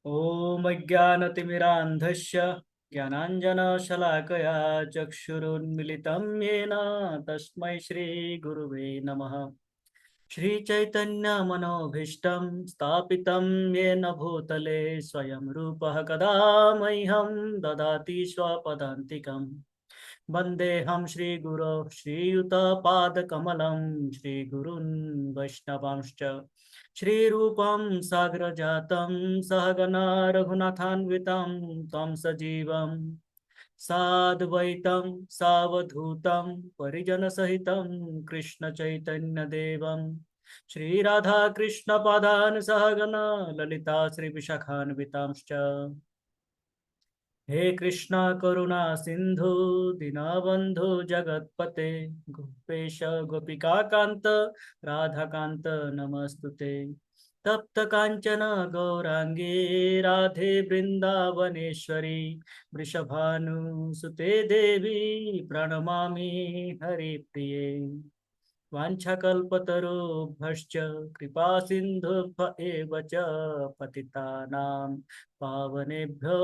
ॐ अज्ञानतिमिरान्धस्य ज्ञानाञ्जनशलाकया चक्षुरुन्मिलितं येन तस्मै श्रीगुरुवे नमः। श्रीचैतन्यमनोभीष्टं स्थापितं येन भूतले स्वयं रूपः कदा मह्यं ददाति स्वपदान्तिकम्। वन्देऽहं श्रीगुरो श्रीयुतपादकमलं श्रीगुरून् वैष्णवांश्च श्रीरूपं साग्रजातं सहगना रघुनाथान्वितं तं सजीवं साद्वैतं सावधूतं परिजनसहितं कृष्णचैतन्यदेवं श्रीराधाकृष्णपादान् सहगना ललिता श्रीविशाखान्वितांश्च। हे कृष्णा करुणा सिंधु दीनबंधु जगतपते गोपेश गोपिका कांत राधा कांत नमस्तुते। तप्त कांचन गौरांगे राधे वृंदावनेश्वरी वृषभानुसुते देवी प्रणमामि हरिप्रिये। वाञ्छाकल्पतरुभ्यश्च कृपा सिन्धुभ्य एव च पतितानां पावनेभ्यो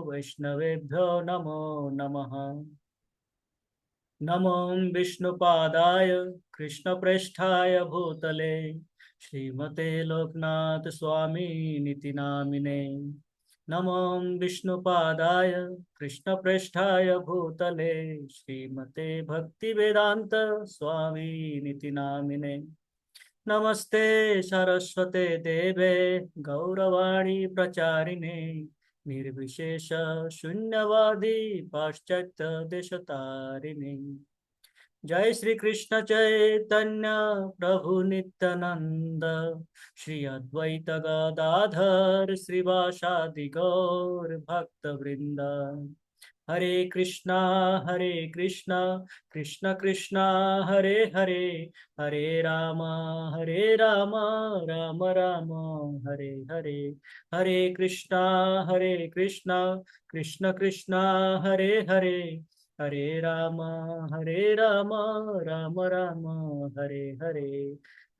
वैष्णवेभ्यो नमो नमः। नमो विष्णुपादाय कृष्णप्रेष्ठाय भूतले श्रीमते लोकनाथ स्वामी नामिने। नमो विष्णुपादाय कृष्णप्रेष्ठाय भूतले श्रीमते भक्तिवेदांत स्वामी नामिने। नमस्ते सरस्वते देवे गौरवाणी प्रचारिणे निर्विशेष शून्यवादी पाश्चात्य देशतारिणे। जय श्री कृष्ण चैतन्य प्रभु नित्यानंद श्री अद्वैत गदाधर श्रीवासादि गौर भक्त वृंद। हरे कृष्णा कृष्ण कृष्णा हरे हरे हरे राम राम राम हरे हरे। हरे कृष्णा कृष्ण कृष्णा हरे हरे हरे राम राम राम हरे हरे।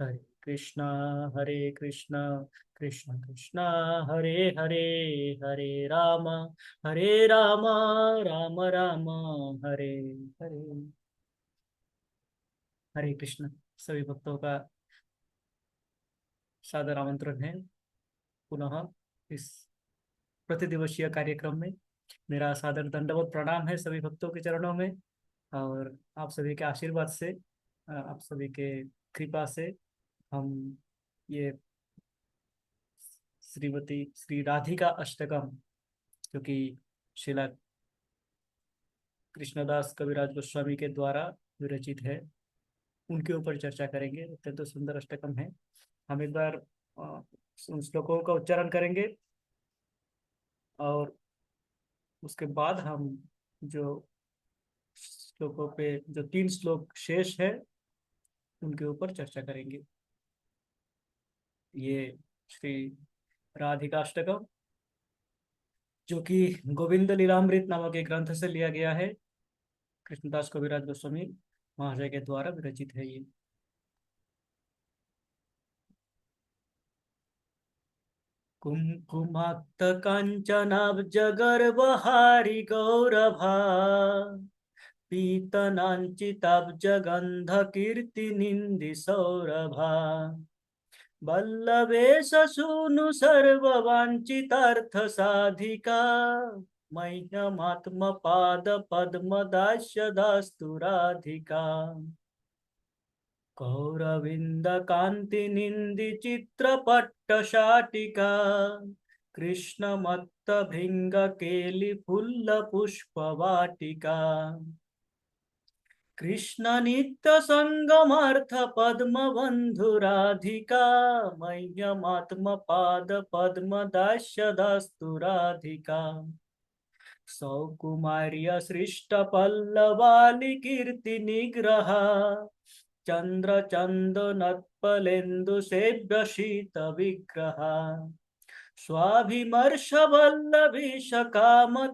हरे कृष्णा कृष्ण कृष्णा हरे हरे हरे राम राम राम हरे हरे। हरे कृष्ण। सभी भक्तों का सादर आमंत्रण है पुनः इस प्रतिदिवसीय कार्यक्रम में। मेरा सादर दंडवत प्रणाम है सभी भक्तों के चरणों में। और आप सभी के आशीर्वाद से आप सभी के कृपा से हम ये श्रीमती श्री राधिका अष्टकम जो कि श्रीला कृष्णदास कविराज गोस्वामी के द्वारा विरचित है उनके ऊपर चर्चा करेंगे। अत्यंत तो सुंदर अष्टकम है। हम एक बार उन श्लोकों का उच्चारण करेंगे और उसके बाद हम जो श्लोकों पे जो 3 श्लोक शेष है उनके ऊपर चर्चा करेंगे। ये श्री राधिकाष्टकम जो कि गोविंद लीलामृत नामक एक ग्रंथ से लिया गया है। कृष्णदास कविराज गोस्वामी महाशय के द्वारा विरचित है ये। कुमकुमक्त कांचनाब्ज गर्वहारि गौरभा पीतनांचिताब्ज गंध कीर्ति निंदि सौरभा वल्लभेश सूनु सर्ववांछितार्थ साधिका मह्यमात्म पाद पद्म दास्य दास्तु राधिका। कौरविंद कांति निंदि चित्रपट्ट शाटिका कृष्ण मत्त भृंग केलि फुल्ल पुष्प वाटिका। कृष्ण नित्य संगमार्थ पद्म बंधु राधिका मह्यमात्म पाद पद्म दास्य दास्तु राधिका। सौकुमार्य सृष्ट पल्लवाली कीर्ति निग्रह चंद्र चंदनत्पलेन्दु सेव्य शीत विग्रह स्वाभिमर्श वल्लभी सकामतापबाधिका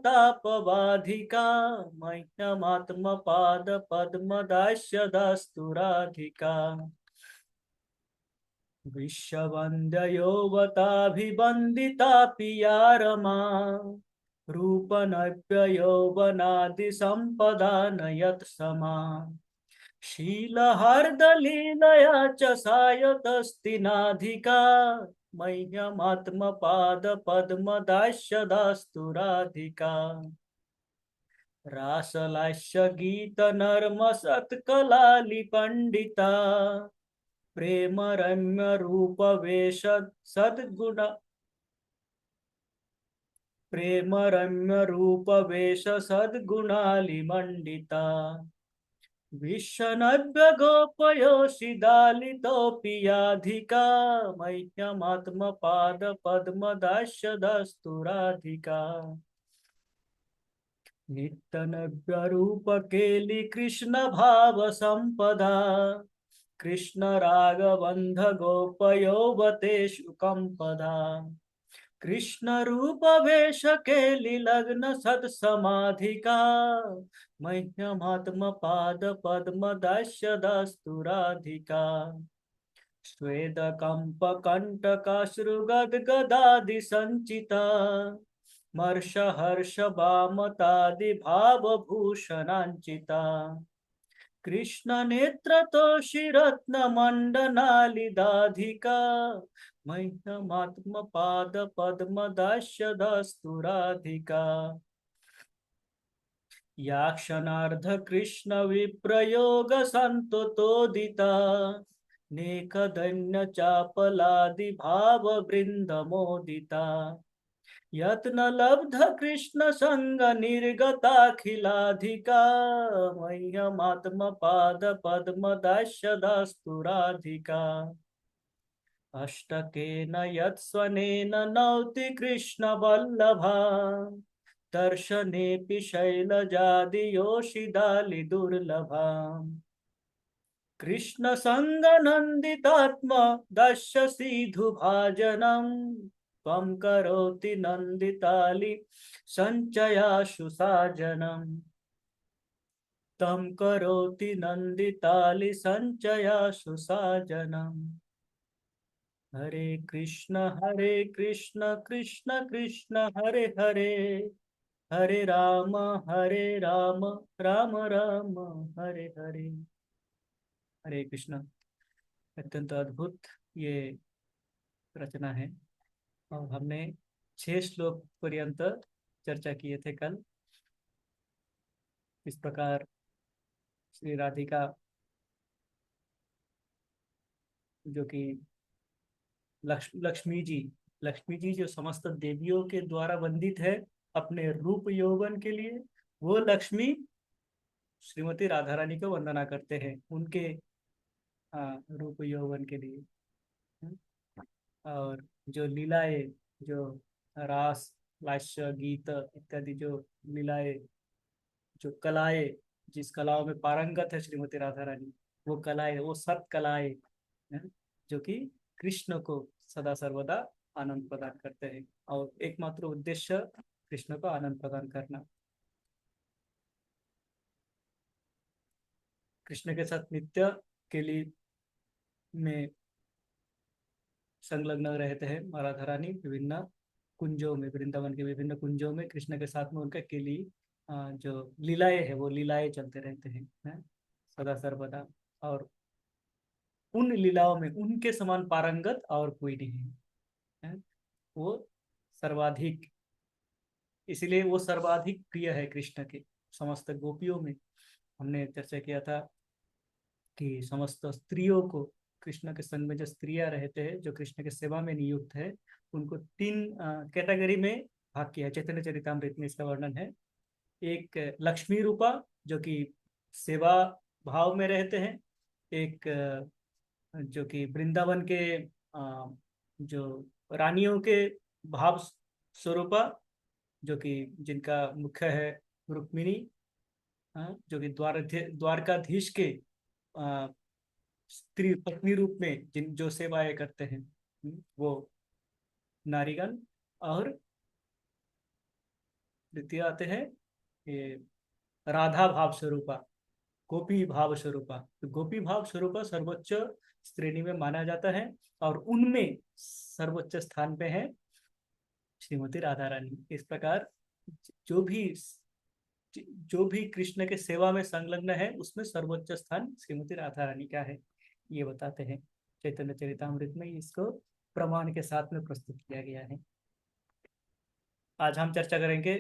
मह्यमात्म पाद पद्म दास्य दास्तु राधिका। विश्ववन्द्ययौवताभिवन्दिता पिया रमा रूपनव्ययौवनादिसम्पदा नयत् समा शीलहार्दलीलया च सायतस्ति नाधिका मह्यमात्मपादपद्मदास्य दास्तु राधिका रासलास्य गीत नर्म सत्कलाली पंडिता प्रेम रम्य रूप वेश सद्गुण प्रेम रम्य रूप वेश सद्गुणाली मंडिता विश्वनव्य गोपयोषि दालितोऽपि याधिका मह्यमात्मपाद पद्मदास्य दस्तु राधिका नित्यनव्य रूप केलि कृष्ण भाव संपदा कृष्ण राग बंध गोपयोवतेषु कंपदा कृष्ण रूप वेश केलि लग्न सत समाधिका मह्यमात्म पाद पद्म दास्य दास्तु राधिका स्वेद कंप कंटकाश्रुगद गदादि संचिता मर्ष हर्ष बामतादि भाव भूषणांचिता कृष्ण नेत्र तोषि रत्न मंडनालिदाधिका मह्यमात्म पाद पद्म दास्य दस्तु राधिका या क्षणार्ध कृष्ण विप्रयोग संततोदिता नेकधन्य चापलादि भाव वृंद मोदिता यत्न लब्ध कृष्ण संग निर्गताखिलाधिका मह्यमात्म पाद पद्म दास्य दास्तु राधिका अष्टकेन यत्स्वनेन नौति कृष्ण वल्लभा दर्शनेऽपि शैलजादि योषिदालि दुर्लभा कृष्ण संग नन्दितात्म दस्य सिधु भाजनम् त्वं करोति नन्दितालि संचयाशु साजनम् तं करोति नन्दितालि संचयाशु साजनम् हरे कृष्ण कृष्ण कृष्ण हरे हरे हरे राम राम राम हरे हरे। हरे कृष्ण। अत्यंत अद्भुत ये रचना है और हमने 6 श्लोक पर्यंत चर्चा किए थे कल। इस प्रकार श्री राधिका जो कि लक्ष्मी जी जो समस्त देवियों के द्वारा वंदित है अपने रूप यौवन के लिए, वो लक्ष्मी श्रीमती राधा रानी को वंदना करते हैं उनके रूप यौवन के लिए। और जो लीलाएं, जो रास लास्य गीत इत्यादि जो लीलाएं, जो कलाएं, जिस कलाओं में पारंगत है श्रीमती राधा रानी, वो कलाएं, वो सत कलाएं हैं, जो कि कृष्ण को सदा सर्वदा आनंद प्रदान करते हैं और एकमात्र उद्देश्य कृष्ण को आनंद प्रदान करना। कृष्ण के साथ नित्य के लिए में संलग्न रहते हैं राधा रानी विभिन्न कुंजों में, वृंदावन के विभिन्न कुंजों में कृष्ण के साथ में उनका केली जो लीलाएं है वो लीलाएं चलते रहते हैं सदा सर्वदा। और उन लीलाओं में उनके समान पारंगत और कोई नहीं है, वो सर्वाधिक, इसलिए वो सर्वाधिक प्रिय है कृष्ण के समस्त गोपियों में। हमने चर्चा किया था कि समस्त स्त्रियों को, कृष्ण के संग में जो स्त्रियां रहते हैं जो कृष्ण के सेवा में नियुक्त है, उनको 3 कैटेगरी में भाग किया है। चैतन्य चरितामृत में इसका वर्णन है। एक लक्ष्मी रूपा जो कि सेवा भाव में रहते हैं, एक जो कि वृंदावन के जो रानियों के भाव स्वरूपा, जो कि जिनका मुख्य है रुक्मिणी, जो कि द्वारकाधीश के स्त्री पत्नी रूप में जिन जो सेवाएं करते हैं, वो नारीगण। और द्वितीय आते हैं ये राधा भाव स्वरूपा, गोपी भाव स्वरूपा। तो गोपी भाव स्वरूपा सर्वोच्च श्रेणी में माना जाता है, और उनमें सर्वोच्च स्थान पे है श्रीमती राधा रानी। इस प्रकार जो भी जो भी कृष्ण के सेवा में संलग्न है उसमें सर्वोच्च स्थान श्रीमती राधा रानी का है, ये बताते हैं चैतन्य चरितामृत में। इसको प्रमाण के साथ में प्रस्तुत किया गया है। आज हम चर्चा करेंगे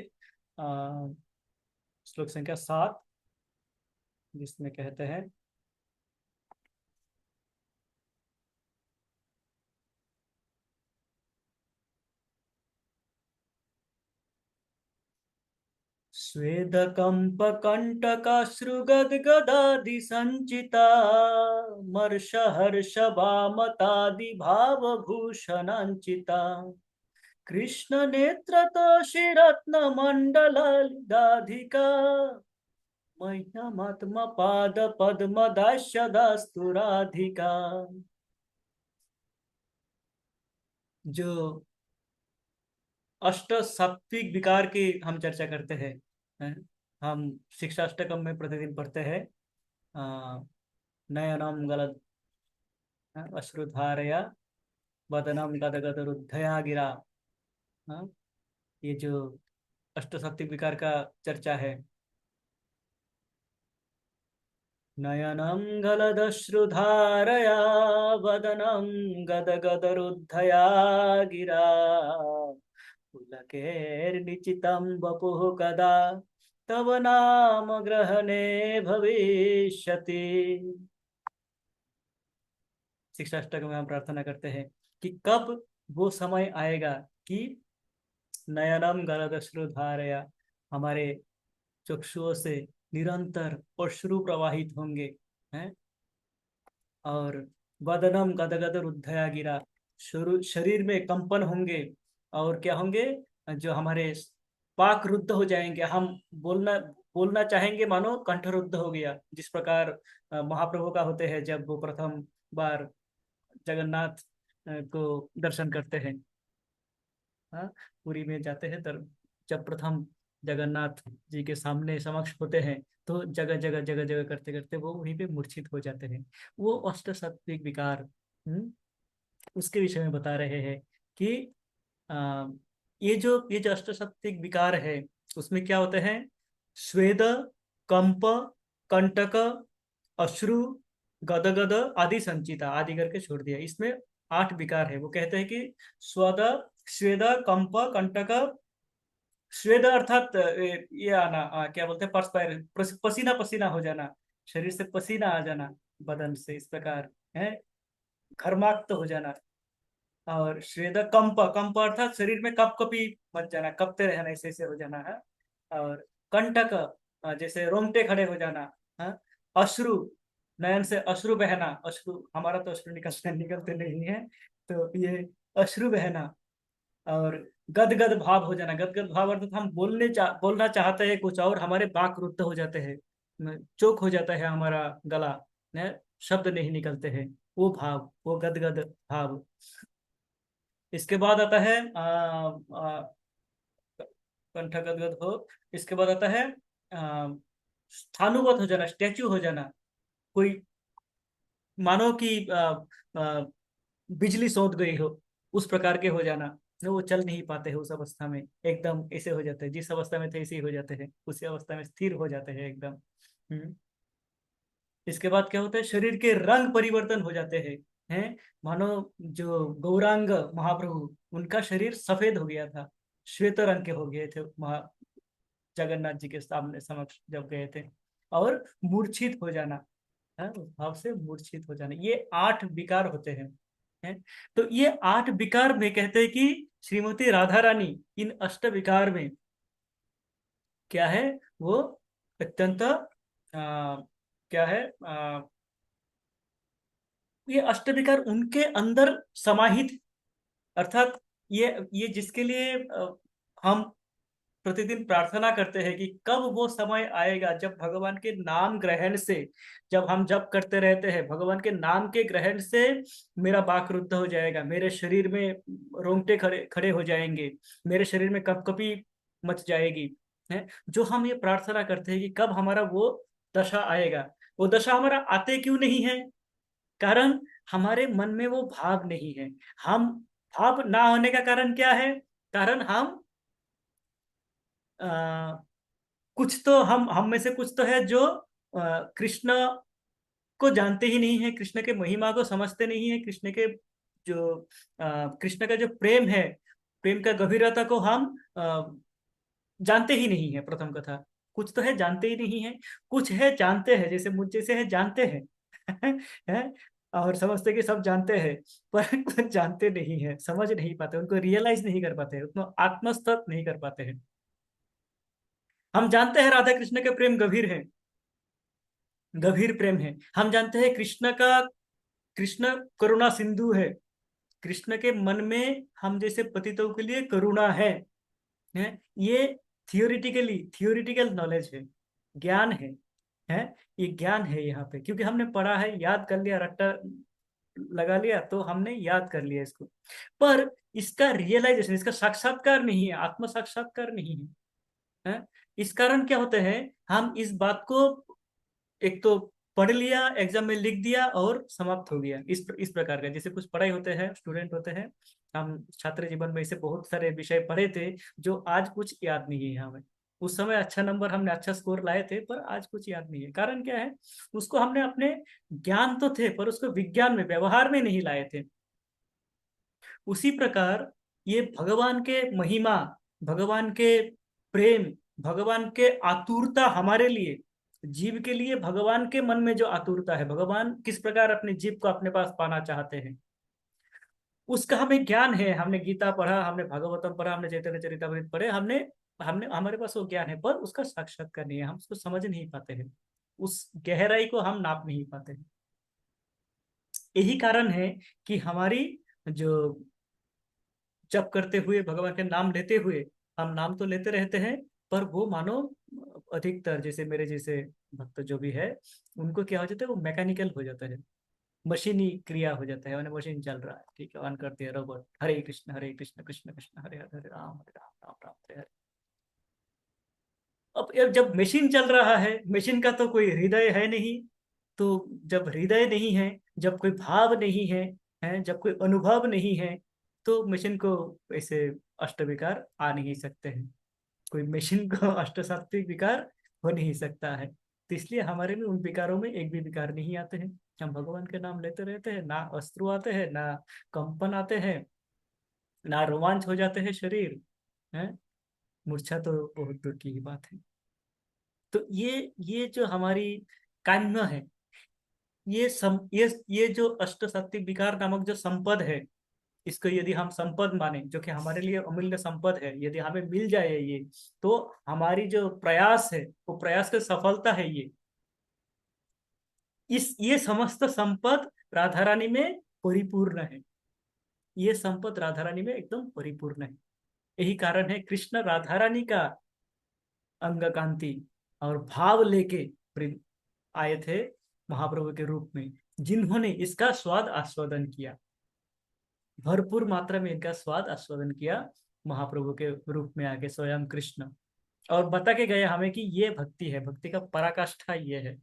श्लोक संख्या 7, जिसमें कहते हैं, स्वेदकम्पकण्टकाश्रुगद्गदादि सञ्चिता मर्ष हर्ष वामतादि भावभूषणाञ्चिता कृष्ण नेत्रतोषिरत्नमण्डलाधिका मह्यमात्म पाद पद्म दास्य दास्तु राधिका। जो अष्ट सात्विक विकार की हम चर्चा करते हैं? हम शिक्षाष्टकम में प्रतिदिन पढ़ते हैं, नयनम गलत अश्रुधारया वदनम गदगदरुद्धया गिरा। हाँ, ये जो अष्ट सात्विक विकार का चर्चा है, नयनम गलदश्रुधारया वदनम गदगदरुद्धया गिरा पुलकेर्निचितं वपुः कदा तव नाम ग्रहणे भविष्यति। शिक्षाष्टक में हम प्रार्थना करते हैं कि कब वो समय आएगा कि नयनम गलदश्रुधारया, हमारे चक्षुओं से निरंतर अश्रु प्रवाहित होंगे हैं, और वदनम गदगद रुद्धया गिरा, शरीर में कंपन होंगे, और क्या होंगे, जो हमारे पाक रुद्ध हो जाएंगे, हम बोलना बोलना चाहेंगे मानो कंठ रुद्ध हो गया, जिस प्रकार महाप्रभु का होते हैं जब वो प्रथम बार जगन्नाथ को दर्शन करते हैं। हाँ, पुरी में जाते हैं तब जब प्रथम जगन्नाथ जी के सामने समक्ष होते हैं तो जगह जगह करते करते वो वहीं पे मूर्छित हो जाते हैं। वो अष्ट सात्विक विकार, उसके विषय में बता रहे हैं कि आ, ये जो अष्ट सात्विक विकार है उसमें क्या होते हैं, स्वेद, कंप, कंटक, अश्रु, गदगद आदि संचिता, आदि करके छोड़ दिया। इसमें 8 विकार है। वो कहते हैं कि स्वद, स्वेद, कंप, कंटक, स्वेद अर्थात ये आना, क्या बोलते हैं, परस्पायर, पसीना पसीना हो जाना, शरीर से पसीना आ जाना बदन से, इस प्रकार है, घर्माक्त हो जाना। और श्वेद कंप, कंप अर्थात शरीर में कप कपी मच जाना, कपते रहना, ऐसे ऐसे हो जाना है। और कंटक, जैसे रोंगटे खड़े हो जाना है। अश्रु, नयन से अश्रु बहना, अश्रु, हमारा तो अश्रु निकलते नहीं है, तो ये अश्रु बहना। और गदगद भाव हो जाना, गदगद भाव अर्थात हम बोलना चाहते हैं कुछ और हमारे बाक रुद्ध हो जाते हैं, चोक हो जाता है हमारा गला, ने शब्द नहीं निकलते हैं, वो भाव, वो गदगद भाव। इसके बाद आता है कंठ गदगद हो। इसके बाद आता है आ, स्थाणुवत हो जाना, स्टैच्यू हो जाना, कोई मानो कि बिजली सौंध गई हो, उस प्रकार के हो जाना। वो चल नहीं पाते हैं उस अवस्था में, एकदम ऐसे हो जाते हैं, जिस अवस्था में थे ऐसे ही हो जाते हैं, उसी अवस्था में स्थिर हो जाते हैं एकदम। इसके बाद क्या होता है, शरीर के रंग परिवर्तन हो जाते हैं मानो जो गौरांग महाप्रभु, उनका शरीर सफेद हो गया था, श्वेत रंग के हो गए थे जगन्नाथ जी के सामने समक्ष जब गए थे। और मूर्छित हो जाना है, उस भाव से मूर्छित हो जाना, ये 8 विकार होते हैं। तो ये 8 विकार में कहते हैं कि श्रीमती राधा रानी इन अष्ट विकार में क्या है, वो अत्यंत क्या है, ये अष्ट विकार उनके अंदर समाहित, अर्थात ये जिसके लिए हम प्रतिदिन प्रार्थना करते हैं कि कब वो समय आएगा जब भगवान के नाम ग्रहण से, जब हम जप करते रहते हैं भगवान के नाम के ग्रहण से मेरा बाक रुद्ध हो जाएगा, मेरे शरीर में रोंगटे खड़े खड़े हो जाएंगे, मेरे शरीर में कपकपी मच जाएगी, है, जो हम ये प्रार्थना करते हैं कि कब हमारा वो दशा आएगा। वो दशा हमारा आते क्यों नहीं है, कारण हमारे मन में वो भाव नहीं है। हम भाव ना होने का कारण क्या है? कारण हम आ, कुछ तो हम में से कुछ तो है जो कृष्ण को जानते ही नहीं है, कृष्ण के महिमा को समझते नहीं है, कृष्ण के जो कृष्ण का जो प्रेम है, प्रेम का गभीरता को हम जानते ही नहीं है। प्रथम कथा, कुछ तो है जानते ही नहीं है, कुछ है जानते हैं, जैसे मुझ जैसे है जानते हैं हैं, और समझते कि सब जानते हैं, पर कुछ जानते नहीं है, समझ नहीं पाते, उनको रियलाइज नहीं कर पाते, उतना आत्मस्थ नहीं कर पाते हैं। हम जानते हैं राधा कृष्ण के प्रेम गंभीर है, गंभीर प्रेम है। हम जानते हैं कृष्ण करुणा सिंधु है, कृष्ण के मन में हम जैसे पतितों के लिए करुणा है। ये थियोरिटिकल नॉलेज है, ज्ञान है। ये ज्ञान है यहाँ पे, क्योंकि हमने पढ़ा है, याद कर लिया, रट्टा लगा लिया, तो हमने याद कर लिया इसको। पर इसका रियलाइजेशन, इसका साक्षात्कार नहीं है, आत्म साक्षात्कार नहीं है। इस कारण क्या होते हैं, हम इस बात को एक तो पढ़ लिया, एग्जाम में लिख दिया और समाप्त हो गया। इस प्रकार का, जैसे कुछ पढ़ाई होते हैं, स्टूडेंट होते हैं, हम छात्र जीवन में ऐसे बहुत सारे विषय पढ़े थे जो आज कुछ याद नहीं है हमें। उस समय अच्छा नंबर, हमने अच्छा स्कोर लाए थे, पर आज कुछ याद नहीं है। कारण क्या है? उसको हमने अपने, ज्ञान तो थे पर उसको विज्ञान में, व्यवहार में नहीं लाए थे। उसी प्रकार ये भगवान के महिमा, भगवान के प्रेम, भगवान के आतुरता हमारे लिए, जीव के लिए भगवान के मन में जो आतुरता है, भगवान किस प्रकार अपने जीव को अपने पास पाना चाहते हैं, उसका हमें ज्ञान है। हमने गीता पढ़ा, हमने भागवतम पढ़ा, हमने चैतन्य चरितमृत पढ़े, हमने हमने हमारे पास वो ज्ञान है, पर उसका साक्षात्कार नहीं है, हम उसको समझ नहीं पाते हैं, उस गहराई को हम नाप नहीं पाते हैं। यही कारण है कि हमारी जो जप करते हुए, भगवान के नाम लेते हुए, हम नाम तो लेते रहते हैं, पर वो मानो अधिकतर जैसे मेरे जैसे भक्त जो भी है, उनको क्या हो जाता है, वो मैकेनिकल हो जाता है, मशीनी क्रिया हो जाता है, मैंने मशीन चल रहा है, ठीक है, ऑन कर दिया रोबोट, हरे कृष्ण कृष्ण कृष्ण हरे हरे, हरे राम राम राम हरे हरे। अब यार, जब मशीन चल रहा है, मशीन का तो कोई हृदय है नहीं, तो जब हृदय नहीं है, जब कोई भाव नहीं है, जब कोई अनुभव नहीं है, तो मशीन को ऐसे अष्ट विकार आ नहीं सकते हैं। कोई मशीन को अष्ट सात्विक विकार हो नहीं सकता है। तो इसलिए हमारे में उन विकारों में एक भी विकार नहीं आते हैं। हम भगवान के नाम लेते रहते हैं, ना अश्रु आते हैं, ना कंपन आते हैं, ना रोमांच हो जाते हैं शरीर है। मूर्छा तो बहुत दूर की ही बात है। तो ये जो हमारी काम्य है, ये जो अष्ट सात्विक विकार नामक जो संपद है, इसको यदि हम संपद माने, जो कि हमारे लिए अमूल्य संपद है, यदि हमें मिल जाए ये, तो हमारी जो प्रयास है, वो प्रयास की सफलता है ये। ये समस्त संपद राधा रानी में परिपूर्ण है। ये संपद राधा रानी में एकदम परिपूर्ण है। यही कारण है कृष्ण राधा रानी का अंग कांति और भाव लेके आए थे महाप्रभु के रूप में, जिन्होंने इसका स्वाद आस्वादन किया, भरपूर मात्रा में इनका स्वाद आस्वादन किया, महाप्रभु के रूप में आके स्वयं कृष्ण। और बता के गए हमें कि ये भक्ति है, भक्ति का पराकाष्ठा ये है।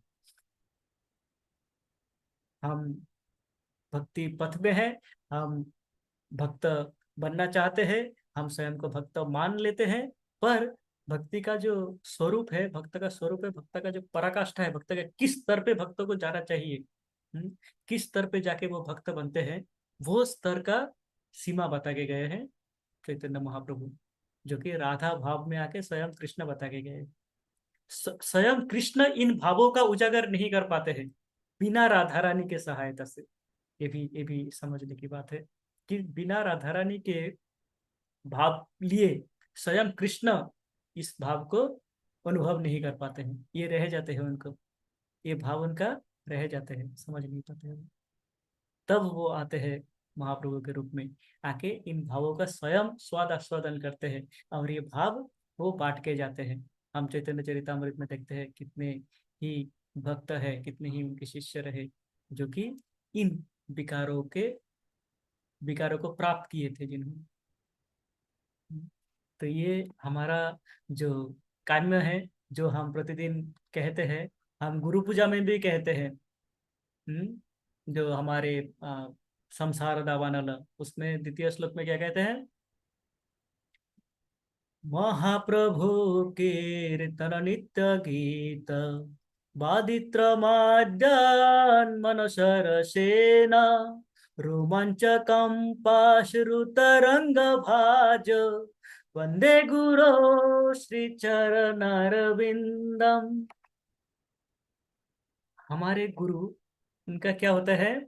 हम भक्ति पथ में है, हम भक्त बनना चाहते हैं, हम स्वयं को भक्त मान लेते हैं, पर भक्ति का जो स्वरूप है, भक्त का स्वरूप है, भक्त का जो पराकाष्ठा है, भक्त का किस स्तर पे भक्तों को जाना चाहिए, हम्म, किस स्तर पे जाके वो भक्त बनते हैं, वो स्तर का सीमा बता के गए हैं चैतन्य महाप्रभु, जो कि राधा भाव में आके स्वयं कृष्ण बता के गए। स्वयं कृष्ण इन भावों का उजागर नहीं कर पाते हैं बिना राधा रानी के सहायता से। ये भी समझने की बात है कि बिना राधा रानी के भाव लिए स्वयं कृष्ण इस भाव को अनुभव नहीं कर पाते हैं, ये रह जाते हैं उनको, ये भाव उनका रह जाते हैं, समझ नहीं पाते हैं। तब वो आते हैं महाप्रभु के रूप में, आके इन भावों का स्वयं स्वाद आस्वादन करते हैं, और ये भाव वो बांट के जाते हैं। हम चैतन्य चरितामृत में देखते हैं कितने ही भक्त है, कितने ही उनके शिष्य रहे, जो कि इन विकारों के विकारों को प्राप्त किए थे जिन्होंने। तो ये हमारा जो काम्य है, जो हम प्रतिदिन कहते हैं, हम गुरु पूजा में भी कहते हैं। हम्म जो हमारे संसार दावानल, उसमें द्वितीय श्लोक में क्या कहते हैं? महाप्रभु कीर्तन नित्य गीत वादित्र माद्यान् मनसरसेन रोमांचकं भाज वंदे गुरो श्रीचरणरविंदम। हमारे गुरु, उनका क्या होता है?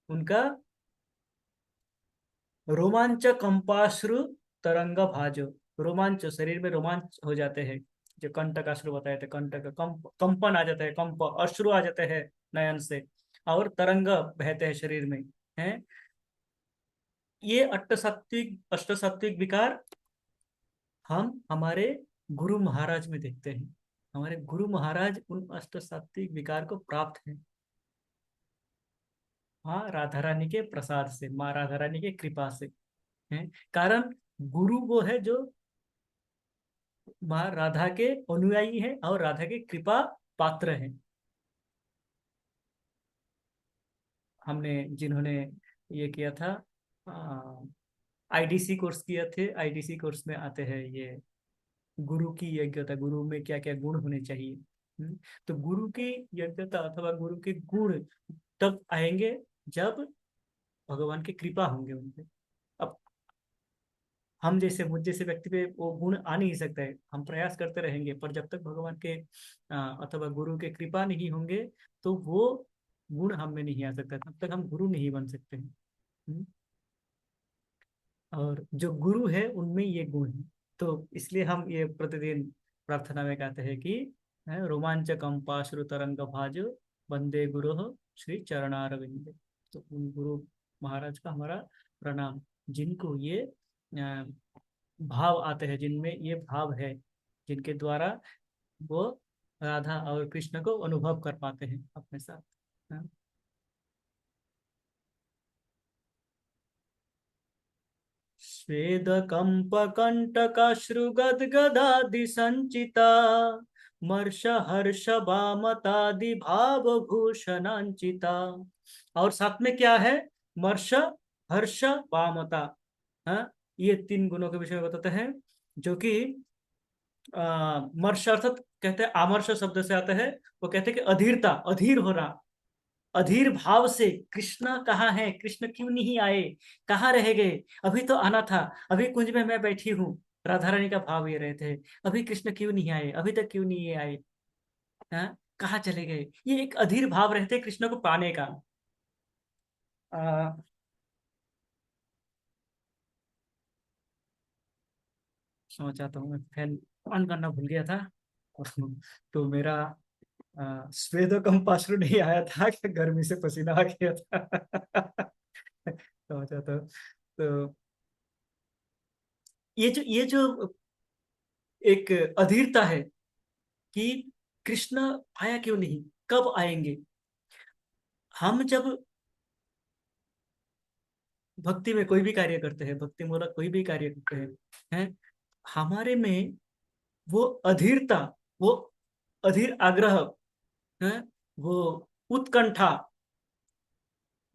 उनका रोमांच कंपाश्रु तरंग भाजो। रोमांच, शरीर में रोमांच हो जाते हैं। जो कंटक अश्रु बताए थे, कंटक कंपन आ जाता है, कंप अश्रु आ जाते हैं नयन से, और तरंग बहते हैं शरीर में। हैं ये अष्ट सात्विक विकार हम हमारे गुरु महाराज में देखते हैं। हमारे गुरु महाराज उन अष्ट सात्विक विकार को प्राप्त हैं। हाँ, राधा रानी के प्रसाद से, माँ राधा रानी के कृपा से है। कारण गुरु वो है जो माँ राधा के अनुयायी है और राधा के कृपा पात्र है। हमने जिन्होंने ये किया था, आईडीसी कोर्स किया थे, आईडीसी कोर्स में आते हैं ये गुरु की योग्यता, गुरु में क्या क्या गुण होने चाहिए। तो गुरु की योग्यता अथवा गुरु के गुण तब आएंगे जब भगवान की कृपा होंगे उनपे। अब हम जैसे, मुझ जैसे व्यक्ति पे वो गुण आ नहीं सकता है। हम प्रयास करते रहेंगे, पर जब तक भगवान के अथवा गुरु के कृपा नहीं होंगे तो वो गुण हम में नहीं आ सकता, तब तक हम गुरु नहीं बन सकते हैं। हम्म। और जो गुरु है उनमें ये गुण है। तो इसलिए हम ये प्रतिदिन प्रार्थना में कहते हैं कि रोमांचकम पाश्रु तरंग भाजो वंदे गुरु श्री चरणारविंद। तो उन गुरु महाराज का हमारा प्रणाम, जिनको ये भाव आते हैं, जिनमें ये भाव है, जिनके द्वारा वो राधा और कृष्ण को अनुभव कर पाते हैं अपने साथ। हाँ। स्वेद कंप कंटकाश्रुगदगदादि संचिता मर्ष हर्ष वामतादि भाव भूषणांचिता। और साथ में क्या है? मर्ष, हर्ष, वामता। हाँ, ये तीन गुणों के विषय में बताते हैं। जो कि मर्ष अर्थात कहते हैं, आमर्ष शब्द से आता है। वो कहते हैं कि अधीरता, अधीर होना, अधीर भाव से कृष्ण कहाँ है, कृष्ण क्यों नहीं आए, कहाँ रह गए, अभी तो आना था, अभी कुंज में मैं बैठी हूँ। राधा रानी का भाव ये रहते हैं, अभी कृष्ण क्यों नहीं आए, अभी तक क्यों नहीं आए, हाँ, कहाँ चले गए। ये एक अधीर भाव रहते हैं कृष्ण को पाने का। आ, सोचा तो मैं फैन ऑन करना भूल गया था। तो मेरा स्वेदो कंपाश्रु नहीं आया था कि गर्मी से पसीना आ गया था। सोचा तो ये जो एक अधीरता है कि कृष्ण आया क्यों नहीं, कब आएंगे। हम जब भक्ति में कोई भी कार्य करते हैं, भक्ति मूलक कोई भी कार्य करते हैं, हमारे में वो अधीरता, वो अधीर आग्रह है, वो उत्कंठा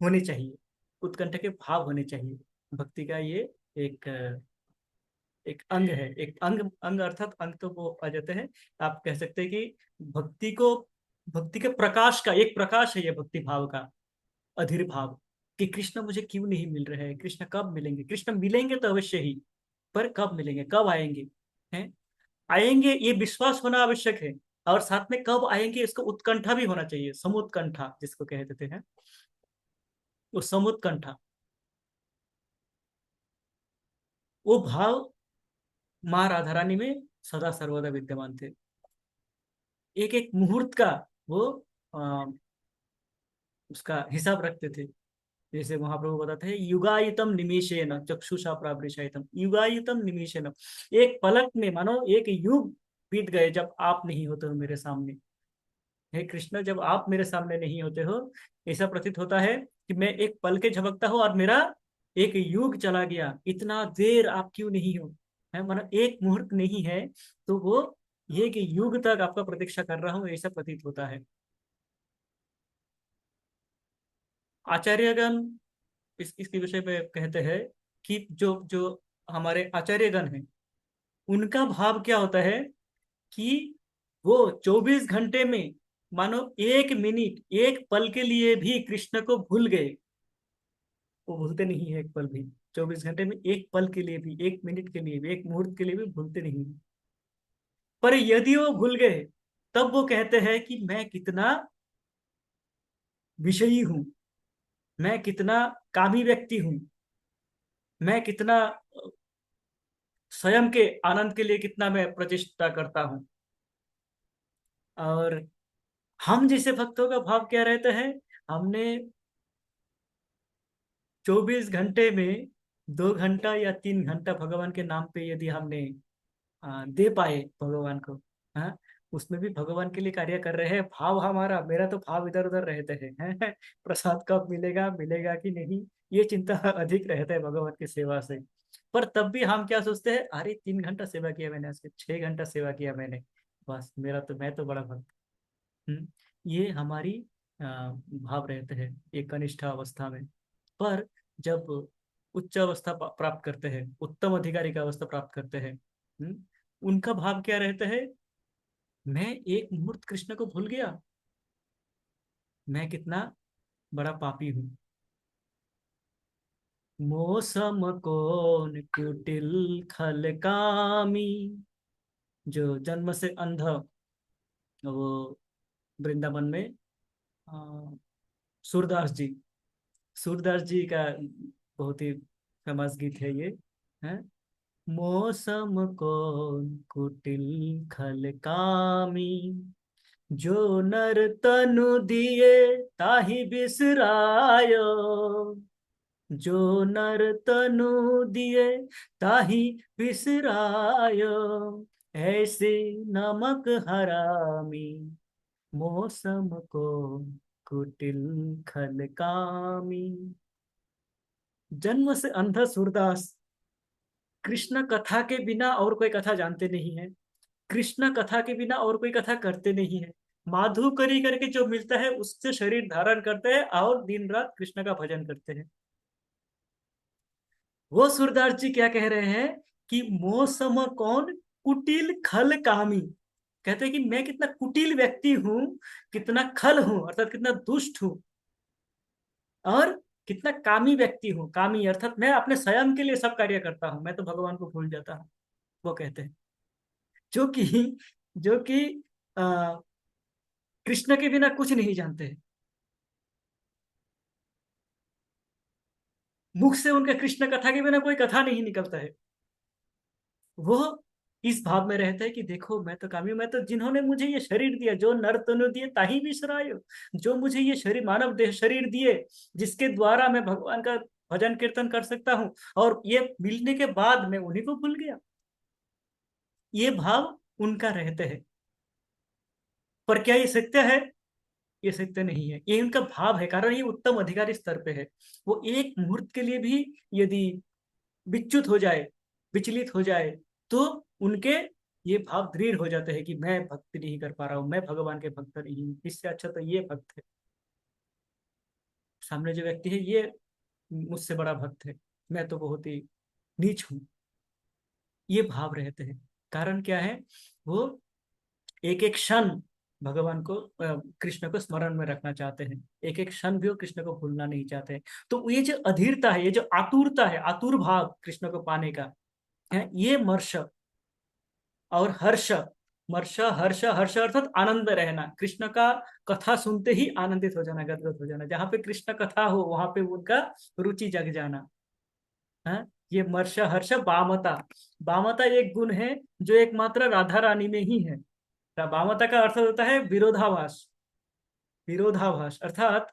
होनी चाहिए, उत्कंठा के भाव होने चाहिए। भक्ति का ये एक एक अंग है, एक अंग, अंग अर्थात अंग तो वो आ जाते हैं। आप कह सकते हैं कि भक्ति को, भक्ति के प्रकाश का एक प्रकाश है ये भक्ति भाव का, अधीर भाव, कि कृष्ण मुझे क्यों नहीं मिल रहे हैं, कृष्ण कब मिलेंगे। कृष्ण मिलेंगे तो अवश्य ही, पर कब मिलेंगे, कब आएंगे। हैं, आएंगे ये विश्वास होना आवश्यक है, और साथ में कब आएंगे इसको उत्कंठा भी होना चाहिए, समुत्कंठा जिसको कह देते हैं, वो समुत्कंठा, वो भाव माँ राधा रानी में सदा सर्वदा विद्यमान थे। एक एक मुहूर्त का वो आ, उसका हिसाब रखते थे। जैसे महाप्रभु बताते हैं, युगायुतम निमेषेन चक्षुषा प्रावृषायतम, युगायुतम निमेषेन, एक पलक में मानो एक युग बीत गए जब आप नहीं होते हो मेरे सामने। हे कृष्ण, जब आप मेरे सामने नहीं होते हो, ऐसा प्रतीत होता है कि मैं एक पल के झपकता हूँ और मेरा एक युग चला गया, इतना देर आप क्यों नहीं हो, है मानो एक मुहूर्त नहीं है, तो वो ये कि युग तक आपका प्रतीक्षा कर रहा हूँ, ऐसा प्रतीत होता है। आचार्यगण इसके विषय पे कहते हैं कि जो जो हमारे आचार्यगण हैं, उनका भाव क्या होता है कि वो 24 घंटे में मानो 1 मिनट, एक पल के लिए भी कृष्ण को भूल गए, वो भूलते नहीं है एक पल भी। 24 घंटे में एक पल के लिए भी, 1 मिनट के लिए भी, एक मुहूर्त के लिए भी भूलते नहीं हैं। पर यदि वो भूल गए, तब वो कहते हैं कि मैं कितना विषयी हूं, मैं कितना कामी व्यक्ति हूं, मैं कितना स्वयं के आनंद के लिए कितना मैं प्रचेष्टा करता हूं। और हम जैसे भक्तों का भाव क्या रहता है, हमने 24 घंटे में 2 घंटा या 3 घंटा भगवान के नाम पे यदि हमने दे पाए भगवान को, हाँ, उसमें भी भगवान के लिए कार्य कर रहे हैं। भाव हमारा, मेरा तो भाव इधर उधर रहते हैं प्रसाद कब मिलेगा, मिलेगा कि नहीं, ये चिंता अधिक रहता है भगवान की सेवा से। पर तब भी हम क्या सोचते हैं, अरे 3 घंटा सेवा किया मैंने, आज के 6 घंटा सेवा किया मैंने, बस मेरा तो, मैं तो बड़ा भक्त। ये हमारी भाव रहते हैं एक कनिष्ठ अवस्था में। पर जब उच्च अवस्था प्राप्त करते हैं, उत्तम अधिकारी का अवस्था प्राप्त करते हैं, उनका भाव क्या रहता है, मैं एक मुहूर्त कृष्ण को भूल गया, मैं कितना बड़ा पापी हूँ। मौसम कौन कुटिल खल कामी, जो जन्म से अंध, वो वृंदावन में अ, सूरदास जी, सूरदास जी का बहुत ही फेमस गीत है ये, है। मौसम कौन कुटिल खल कामी, जो नर तनु दिए ताहि बिसरायो, जो नर तनु दिए ताहि बिसरायो, ऐसे नमक हरामी, मौसम को कुटिल खल कामी। जन्म से अंधा सूरदास कृष्ण कथा के बिना और कोई कथा जानते नहीं है, कृष्ण कथा के बिना और कोई कथा करते नहीं है। माधुकरी करके जो मिलता है उससे शरीर धारण करते हैं और दिन रात कृष्ण का भजन करते हैं। वो सूरदास जी क्या कह रहे हैं कि मौसम कौन कुटिल खल कामी, कहते हैं कि मैं कितना कुटिल व्यक्ति हूं, कितना खल हूं अर्थात कितना दुष्ट हूं, और कितना कामी व्यक्ति हूँ। कामी अर्थात मैं अपने स्वयं के लिए सब कार्य करता हूँ, मैं तो भगवान को भूल जाता हूँ। वो कहते हैं जो कि जो कि आ, कृष्ण के बिना कुछ नहीं जानते हैं, मुख से उनके कृष्ण कथा के बिना कोई कथा नहीं निकलता है। वो इस भाव में रहता है कि देखो मैं तो कामी, मैं तो, जिन्होंने मुझे ये शरीर दिया, जो नर तनु दिए ताही बिसरायो, जो मुझे ये शरीर, मानव देह शरीर दिए, जिसके द्वारा मैं भगवान का भजन कीर्तन कर सकता हूँ, और ये मिलने के बाद मैं उन्हीं को भूल गया। ये भाव उनका रहते हैं। पर क्या ये सत्य है? ये सत्य नहीं है, ये उनका भाव है, कारण ये उत्तम अधिकारी स्तर पे है। वो एक मुहूर्त के लिए भी यदि विच्युत हो जाए, विचलित हो जाए, तो उनके ये भाव दृढ़ हो जाते हैं कि मैं भक्ति नहीं कर पा रहा हूँ, मैं भगवान के भक्त नहीं हूँ, इससे अच्छा तो ये भक्त है, सामने जो व्यक्ति है ये मुझसे बड़ा भक्त है, मैं तो बहुत ही नीच हूँ। ये भाव रहते हैं। कारण क्या है, वो एक एक क्षण भगवान को, कृष्ण को स्मरण में रखना चाहते हैं, एक एक क्षण भी वो कृष्ण को भूलना नहीं चाहते हैं। तो ये जो अधीरता है, ये जो आतुरता है, आतुर भाव कृष्ण को पाने का है, ये मर्ष और हर्ष, मर्ष हर्ष, हर्ष अर्थात आनंद में रहना, कृष्ण का कथा सुनते ही आनंदित हो जाना, गदगद हो जाना, जहाँ पे कृष्ण कथा हो वहां पे उनका रुचि जग जाना है। ये मर्ष हर्ष बामता, बामता एक गुण है जो एकमात्र राधा रानी में ही है। वामता का अर्थ होता है विरोधाभास, विरोधाभास अर्थात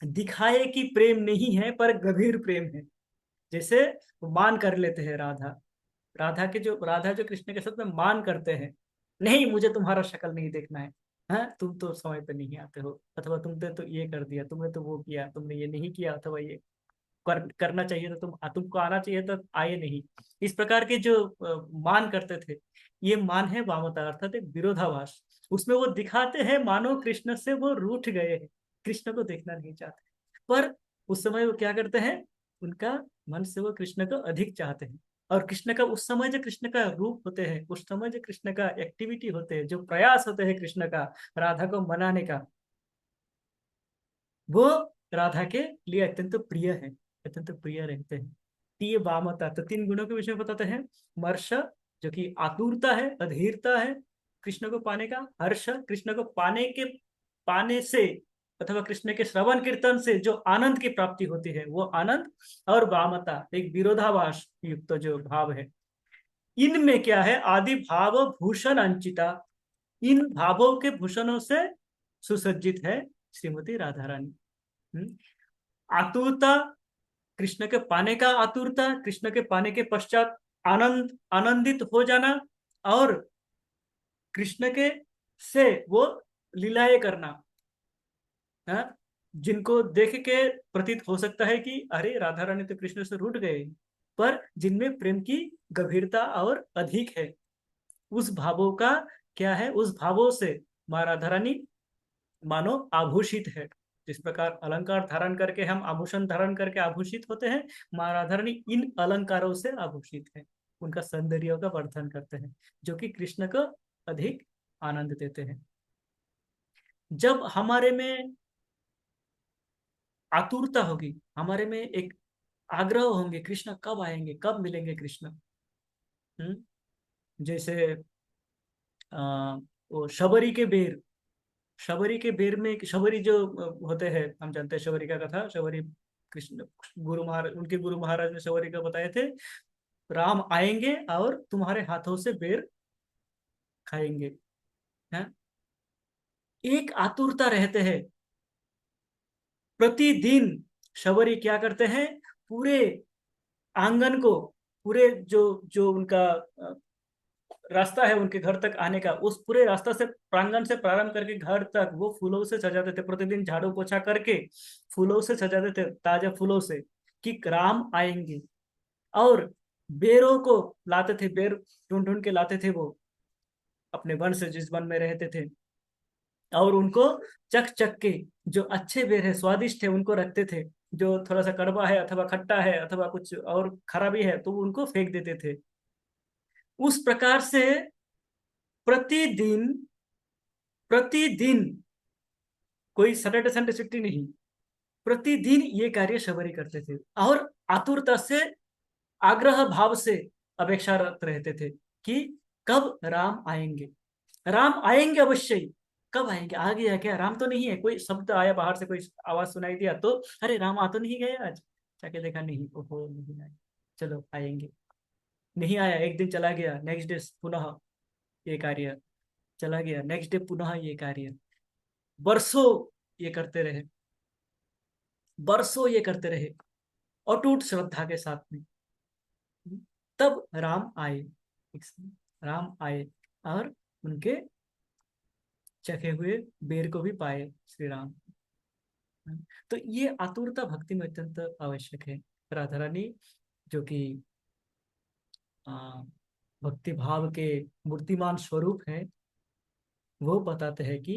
दिखाए कि प्रेम नहीं है पर गंभीर प्रेम है। जैसे मान कर लेते हैं राधा, राधा जो कृष्ण के साथ में मान करते हैं, नहीं मुझे तुम्हारा शक्ल नहीं देखना है, हाँ तुम तो समय पे नहीं आते हो, अथवा तुमने तो ये कर दिया, तुमने तो वो किया, तुमने ये नहीं किया, अथवा ये करना चाहिए तो तुमको आना चाहिए तो आए नहीं। इस प्रकार के जो मान करते थे, ये मान है वामता अर्थात एक विरोधाभास। उसमें वो दिखाते हैं मानो कृष्ण से वो रूठ गए हैं, कृष्ण को देखना नहीं चाहते। पर उस समय वो क्या करते हैं, उनका मन से वो कृष्ण को अधिक चाहते हैं। और कृष्ण का उस समय जो कृष्ण का रूप होते हैं, उस समय जो कृष्ण का एक्टिविटी होते हैं, जो प्रयास होते हैं कृष्ण का राधा को मनाने का, वो राधा के लिए अत्यंत प्रिय है, अत्यंत प्रिय रहते हैं। ये वामता, तो तीन गुणों के विषय में बताते हैं। मर्ष, जो कि आतुरता है, अधीरता है कृष्ण को पाने का। हर्ष, कृष्ण को पाने से अथवा कृष्ण के श्रवण कीर्तन से जो आनंद की प्राप्ति होती है वो आनंद। और वामता, एक विरोधाभास युक्त जो भाव है। इनमें क्या है, आदि भाव भूषण अंचिता, इन भावों के भूषणों से सुसज्जित है श्रीमती राधा रानी। आतुरता, कृष्ण के पाने का आतुरता, कृष्ण के पाने के पश्चात आनंदित हो जाना, और कृष्ण के से वो लीलाएं करना, हाँ, जिनको देख के प्रतीत हो सकता है कि अरे राधा रानी तो कृष्ण से रूठ गए, पर जिनमें प्रेम की गंभीरता और अधिक है, उस भावों का क्या है, उस भावों से माँ राधा रानी मानो आभूषित है। जिस प्रकार अलंकार धारण करके हम आभूषण धारण करके आभूषित होते हैं, माँ राधा रानी इन अलंकारों से आभूषित है, उनका सौंदर्य का वर्धन करते हैं, जो कि कृष्ण को अधिक आनंद देते हैं। जब हमारे में आतुरता होगी, हमारे में एक आग्रह होंगे, कृष्ण कब आएंगे, कब मिलेंगे कृष्ण। हम्म जैसे आ, वो शबरी के बेर में, शबरी जो होते हैं, हम जानते हैं शबरी का कथा। शबरी कृष्ण गुरु महाराज, उनके गुरु महाराज ने शबरी का बताए थे, राम आएंगे और तुम्हारे हाथों से बेर खाएंगे। हैं? एक आतुरता रहते हैं प्रतिदिन। शबरी क्या करते हैं, पूरे आंगन को, पूरे जो जो उनका रास्ता है उनके घर तक आने का, उस पूरे रास्ता से, प्रांगण से प्रारंभ करके घर तक वो फूलों से सजाते थे। प्रतिदिन झाड़ू पोछा करके फूलों से सजाते थे, ताजे फूलों से, कि राम आएंगे। और बेरों को लाते थे, बेर ढूंढ ढूंढ के लाते थे वो अपने वन से, जिस वन में रहते थे, और उनको चख चख के जो अच्छे बेर है, स्वादिष्ट है, उनको रखते थे। जो थोड़ा सा कड़वा है अथवा खट्टा है अथवा कुछ और खराबी है, तो उनको फेंक देते थे। उस प्रकार से प्रतिदिन, प्रतिदिन, कोई सैटरडे संडे छुट्टी नहीं, प्रतिदिन ये कार्य शबरी करते थे, और आतुरता से, आग्रह भाव से अपेक्षारत रहते थे कि कब राम आएंगे, राम आएंगे अवश्य ही। कब आएंगे, आ गया क्या, राम तो नहीं है, कोई शब्द आया बाहर से, कोई आवाज सुनाई दिया तो अरे राम आ तो नहीं गए आज, जाके देखा, नहीं, ओहो नहीं आए, चलो आएंगे। नहीं आया, एक दिन चला गया, नेक्स्ट डे पुनः ये कार्य, चला गया, नेक्स्ट डे पुनः ये कार्य। वर्षों ये करते रहे, वर्षों ये करते रहे, अटूट श्रद्धा के साथ में। तब राम आए, एक समय राम आए, और उनके चखे हुए बेर को भी पाए श्री राम। तो ये आतुरता भक्ति में अत्यंत आवश्यक है। राधा रानी जो कि आ, भक्ति भाव के मूर्तिमान स्वरूप है, वो बताते हैं कि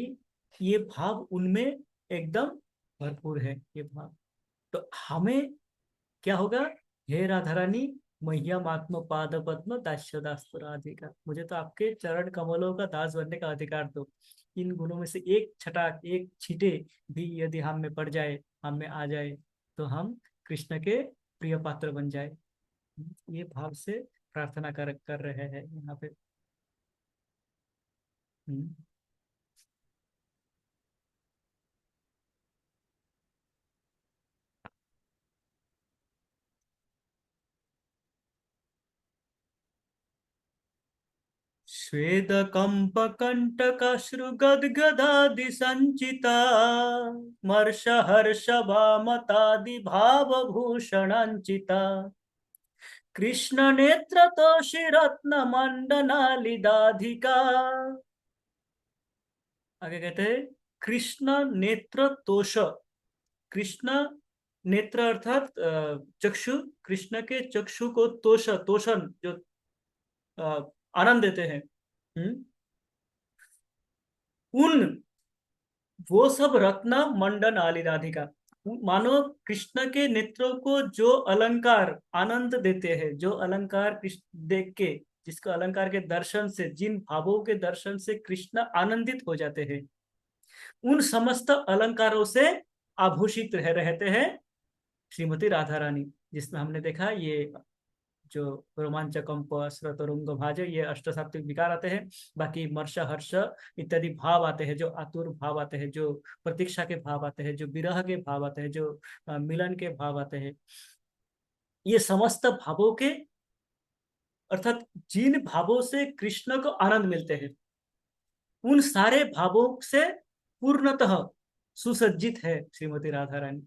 ये भाव उनमें एकदम भरपूर है, ये भाव। तो हमें क्या होगा, हे राधा रानी, मैया आत्म पाद पद्म दास्य दासपुराधिकार, मुझे तो आपके चरण कमलों का दास बनने का अधिकार दो। इन गुणों में से एक छटाक, एक छींटे भी यदि हम में पड़ जाए, हम में आ जाए, तो हम कृष्ण के प्रिय पात्र बन जाए। ये भाव से प्रार्थना कर रहे हैं यहाँ पे। हम्म। श्वेत कंप कंटक श्रुगदगदादि संचिता, मर्ष हर्ष भामतादि भाव भूषणांचिता, कृष्ण नेत्र तोषी रत्न मंडनालिदाधिका। आगे कहते हैं, कृष्ण नेत्र तोष, कृष्ण नेत्र अर्थात चक्षु, कृष्ण के चक्षु को तोष, तोषण जो आनंद देते हैं। हम्म, उन, वो सब रत्न मंडन आली राधिका, मानो कृष्ण के नेत्रों को जो अलंकार आनंद देते हैं, जो अलंकार कृष्ण देख के, जिसको अलंकार के दर्शन से, जिन भावों के दर्शन से कृष्ण आनंदित हो जाते हैं, उन समस्त अलंकारों से आभूषित रहते हैं श्रीमती राधा रानी। जिसमें हमने देखा ये जो रोमांचकंप, श्रुतुरंग भाज, ये अष्ट सात्विक विकार आते हैं। बाकी मर्ष, हर्ष इत्यादि भाव आते हैं, जो आतुर भाव आते हैं, जो प्रतीक्षा के भाव आते हैं, जो विरह के भाव आते हैं, जो मिलन के भाव आते हैं। ये समस्त भावों के, अर्थात जिन भावों से कृष्ण को आनंद मिलते हैं, उन सारे भावों से पूर्णतः सुसज्जित है श्रीमती राधा रानी।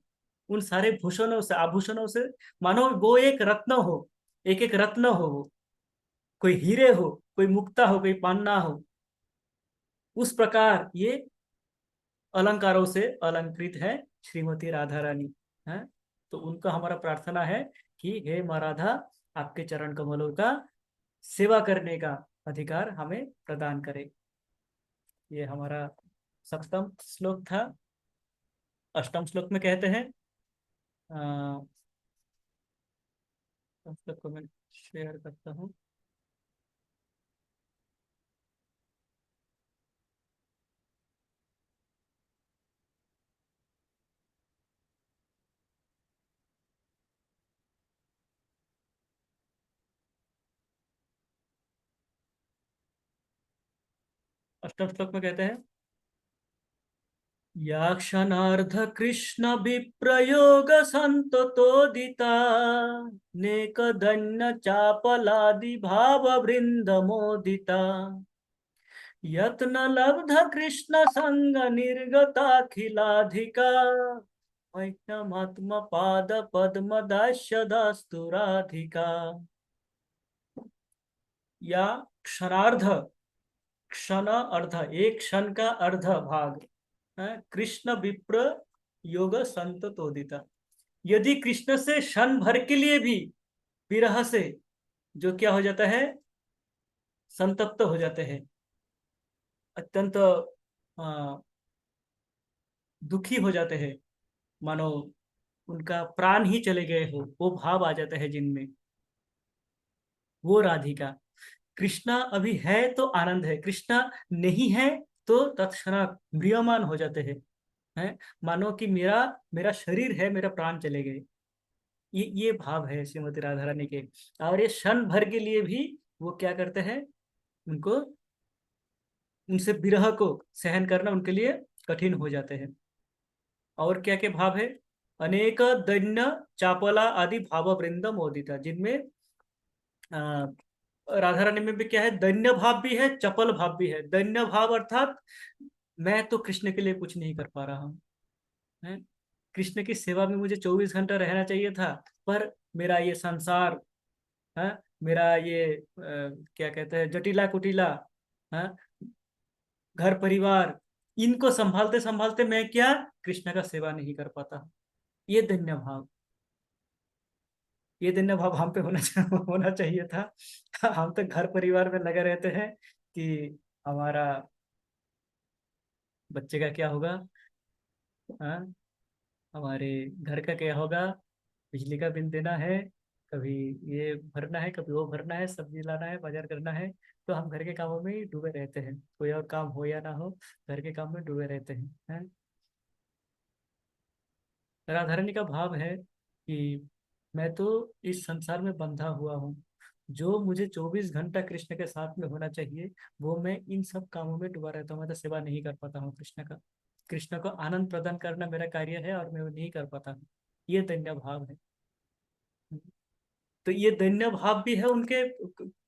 उन सारे भूषणों से, आभूषणों से, मानो वो एक रत्न हो, एक एक रत्न हो वो, कोई हीरे हो, कोई मुक्ता हो, कोई पन्ना हो, उस प्रकार ये अलंकारों से अलंकृत है श्रीमती राधा रानी है। तो उनका हमारा प्रार्थना है कि हे माँ राधा, आपके चरण कमलों का सेवा करने का अधिकार हमें प्रदान करे। ये हमारा सप्तम श्लोक था। अष्टम श्लोक में कहते हैं, श्लोक को मैं शेयर करता हूँ। अष्टम श्लोक में कहते हैं, या क्षणार्ध कृष्ण विप्रयोग संततोदिता, नेक दन्य चापलादि भाव वृंद मोदिता, यत्न लब्ध कृष्ण संग निर्गताखिलाधिका, वैष्णवात्म पाद पद्म दास्य दास्तु राधिका। या क्षणार्ध, क्षण अर्ध, एक क्षण का अर्ध भाग है, कृष्ण विप्र योग संततोदिता। यदि कृष्ण से क्षण भर के लिए भी विरह से जो क्या हो जाता है, संतप्त हो जाते हैं, अत्यंत दुखी हो जाते हैं, मानो उनका प्राण ही चले गए हो, वो भाव आ जाता है जिनमें, वो राधिका। कृष्णा अभी है तो आनंद है, कृष्णा नहीं है तो तत्क्षणात म्रियमान हो जाते हैं। हैं, मानो कि मेरा मेरा शरीर है, मेरा प्राण चले गए। ये भाव है श्रीमती राधा रानी के। और ये क्षण भर के लिए भी वो क्या करते हैं, उनको, उनसे विरह को सहन करना उनके लिए कठिन हो जाते हैं। और क्या क्या भाव है, अनेक दैन्य चापला आदि भाव वृंद मोदिता, जिनमें अ, राधा रानी में भी क्या है, दैन्य भाव भी है, चपल भाव भी है। दैन्य भाव अर्थात मैं तो कृष्ण के लिए कुछ नहीं कर पा रहा हूँ, है? कृष्ण की सेवा में मुझे 24 घंटा रहना चाहिए था, पर मेरा ये संसार है, मेरा ये क्या कहते हैं, जटिला कुटिला, है, घर परिवार, इनको संभालते संभालते मैं क्या कृष्ण का सेवा नहीं कर पाता। ये धन्य भाव, ये धन्य भाव हम पे होना चाहिए था। हम तो घर परिवार में लगे रहते हैं कि हमारा बच्चे का क्या होगा, हाँ, हमारे घर का क्या होगा, बिजली का बिल देना है, कभी ये भरना है, कभी वो भरना है, सब्जी लाना है, बाजार करना है। तो हम घर के कामों में ही डूबे रहते हैं, कोई और काम हो या ना हो, घर के काम में डूबे रहते हैं। राधारणी का भाव है कि मैं तो इस संसार में बंधा हुआ हूँ, जो मुझे 24 घंटा कृष्ण के साथ में होना चाहिए, वो मैं इन सब कामों में डूबा रहता हूँ। मैं तो सेवा नहीं कर पाता हूँ कृष्ण का, कृष्ण को आनंद प्रदान करना मेरा कार्य है और मैं वो नहीं कर पाता हूँ। ये धन्य भाव है। तो ये दैन्य भाव भी है उनके,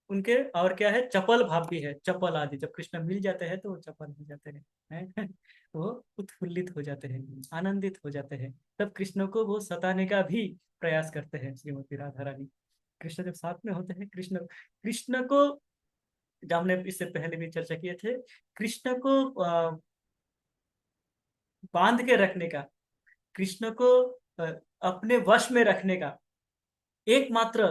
उनके और क्या है, चपल भाव भी है। चपल आदि जब कृष्ण मिल जाते हैं तो वो चपल हो जाते हैं। वो उत्फुल्लित हो जाते हैं, आनंदित हो जाते हैं। तब कृष्ण को वो सताने का भी प्रयास करते हैं श्रीमती राधा रानी। कृष्ण जब साथ में होते हैं, कृष्ण कृष्ण को, जब हमने इससे पहले भी चर्चा किए थे, कृष्ण को बांध के रखने का, कृष्ण को अ, अपने वश में रखने का एकमात्र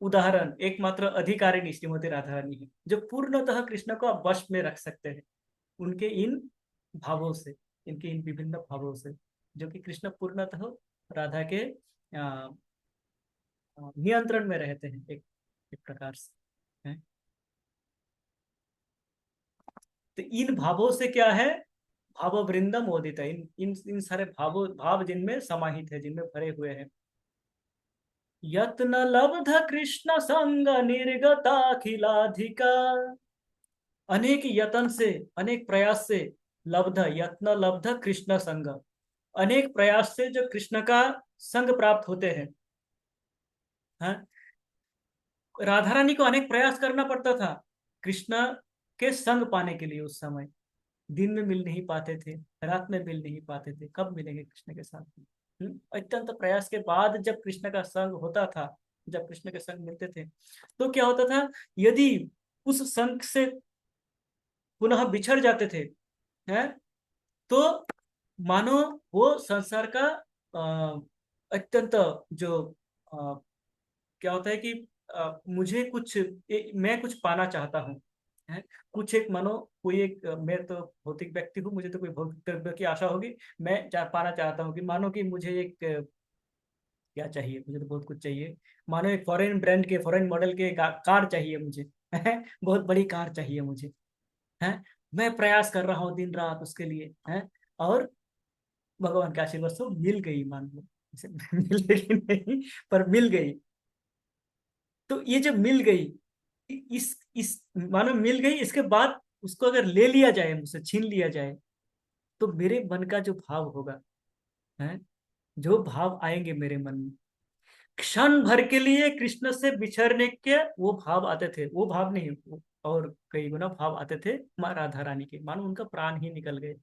उदाहरण, एकमात्र अधिकारिणी श्रीमती राधा रानी है, जो पूर्णतः कृष्ण को आप वश में रख सकते हैं उनके इन भावों से, इनके इन विभिन्न भावों से। जो कि कृष्ण पूर्णतः राधा के नियंत्रण में रहते हैं, एक प्रकार से है। तो इन भावों से क्या है, भाव वृंदम मोदित है, इन इन इन सारे भाव जिनमें समाहित है, जिनमें भरे हुए हैं। यत्न लब्ध कृष्ण संग निर्गताखिलाधिका, अनेक यत्न से, अनेक प्रयास से, लब्ध यत्न लब्ध कृष्ण संग, अनेक प्रयास से जो कृष्ण का संग प्राप्त होते हैं। हाँ, राधा रानी को अनेक प्रयास करना पड़ता था कृष्ण के संग पाने के लिए। उस समय दिन में मिल नहीं पाते थे, रात में मिल नहीं पाते थे, कब मिलेंगे कृष्ण के साथ। अत्यंत प्रयास के बाद जब कृष्ण का संग होता था, जब कृष्ण के संग मिलते थे, तो क्या होता था, यदि उस संग से पुनः बिछड़ जाते थे, हैं, तो मानो वो संसार का अत्यंत जो क्या होता है कि मुझे कुछ मैं कुछ पाना चाहता हूँ, है, कुछ एक मानो कोई एक मैं तो भौतिक व्यक्ति हूँ, मुझे तो कोई भौतिक द्रव्य की आशा होगी, मैं पाना चाहता हूँ कि मानो कि मुझे एक क्या चाहिए, मुझे तो बहुत कुछ चाहिए, मानो एक फॉरेन ब्रांड के, फॉरेन मॉडल के कार चाहिए मुझे, है, बहुत बड़ी कार चाहिए मुझे, है। मैं प्रयास कर रहा हूँ दिन रात उसके लिए, है, और भगवान का आशीर्वाद से मिल गई, मान लो इसे मिल गई नहीं, पर मिल गई। तो ये जब मिल गई, इस मानो मिल गई, इसके बाद उसको अगर ले लिया जाए, मुझसे छीन लिया जाए, तो मेरे मन का जो भाव होगा, है, जो भाव आएंगे मेरे मन में, क्षण भर के लिए कृष्ण से बिछड़ने के वो भाव आते थे, वो भाव नहीं, और कई गुना भाव आते थे माँ राधा रानी के, मानो उनका प्राण ही निकल गए।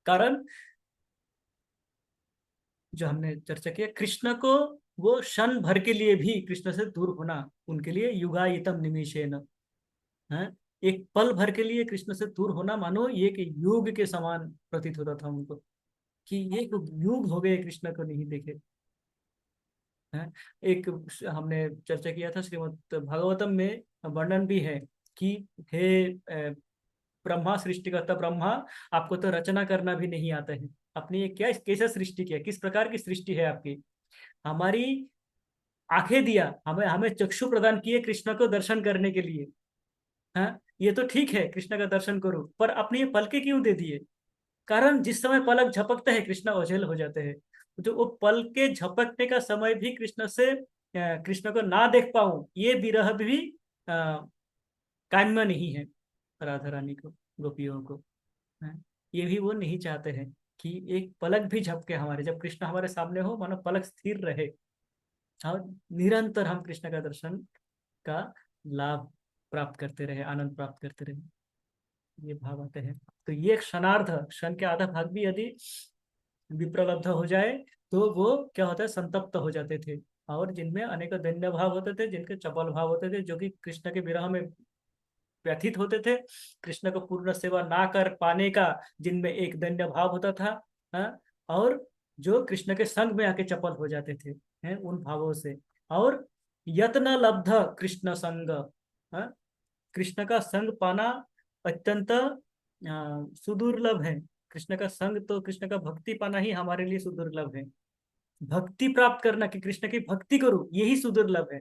कारण जो हमने चर्चा किया, कृष्ण को वो क्षण भर के लिए भी कृष्ण से दूर होना उनके लिए युगायितम निमिषेन, है, एक पल भर के लिए कृष्ण से दूर होना मानो ये कि युग के समान प्रतीत होता था उनको, कि ये युग हो गए कृष्ण को नहीं देखे, है। एक हमने चर्चा किया था, श्रीमद् भागवतम में वर्णन भी है कि हे ब्रह्मा, सृष्टिकर्ता ब्रह्मा, आपको तो रचना करना भी नहीं आता है, अपनी ये क्या कैसा सृष्टि किया, किस प्रकार की सृष्टि है आपकी, हमारी आंखें दिया, हमें हमें चक्षु प्रदान किए कृष्ण को दर्शन करने के लिए, हाँ, ये तो ठीक है कृष्ण का दर्शन करो, पर अपने ये पलके क्यों दे दिए। कारण जिस समय पलक झपकता है कृष्ण ओझेल हो जाते हैं, तो वो पल के झपकने का समय भी कृष्ण से कृष्ण को ना देख पाऊं, ये विरह भी काम्य नहीं है राधा रानी को, गोपियों को, है। ये भी वो नहीं चाहते हैं कि एक पलक भी झपके हमारे, जब कृष्ण हमारे सामने हो मानो पलक स्थिर रहे, और निरंतर हम कृष्ण का दर्शन का लाभ प्राप्त करते रहे, आनंद प्राप्त करते रहे, ये भाव आते हैं। तो ये क्षणार्ध, क्षण के आधा भाग भी यदि विप्रलब्ध हो जाए, तो वो क्या होता है, संतप्त हो जाते थे, और जिनमें अनेक दैन्य भाव होते थे, जिनके चपल भाव होते थे, जो कि कृष्ण के विरह में व्यथित होते थे, कृष्ण को पूर्ण सेवा ना कर पाने का जिनमें एक दैन्य भाव होता था, हाँ, और जो कृष्ण के संग में आके चपल हो जाते थे, हैं, उन भावों से। और यत्न लब्ध कृष्ण संग, हाँ, कृष्ण का संग पाना अत्यंत सुदुर्लभ है। कृष्ण का संग तो, कृष्ण का भक्ति पाना ही हमारे लिए सुदुर्लभ है। भक्ति प्राप्त करना, कि कृष्ण की भक्ति करूं, यही सुदुर्लभ है।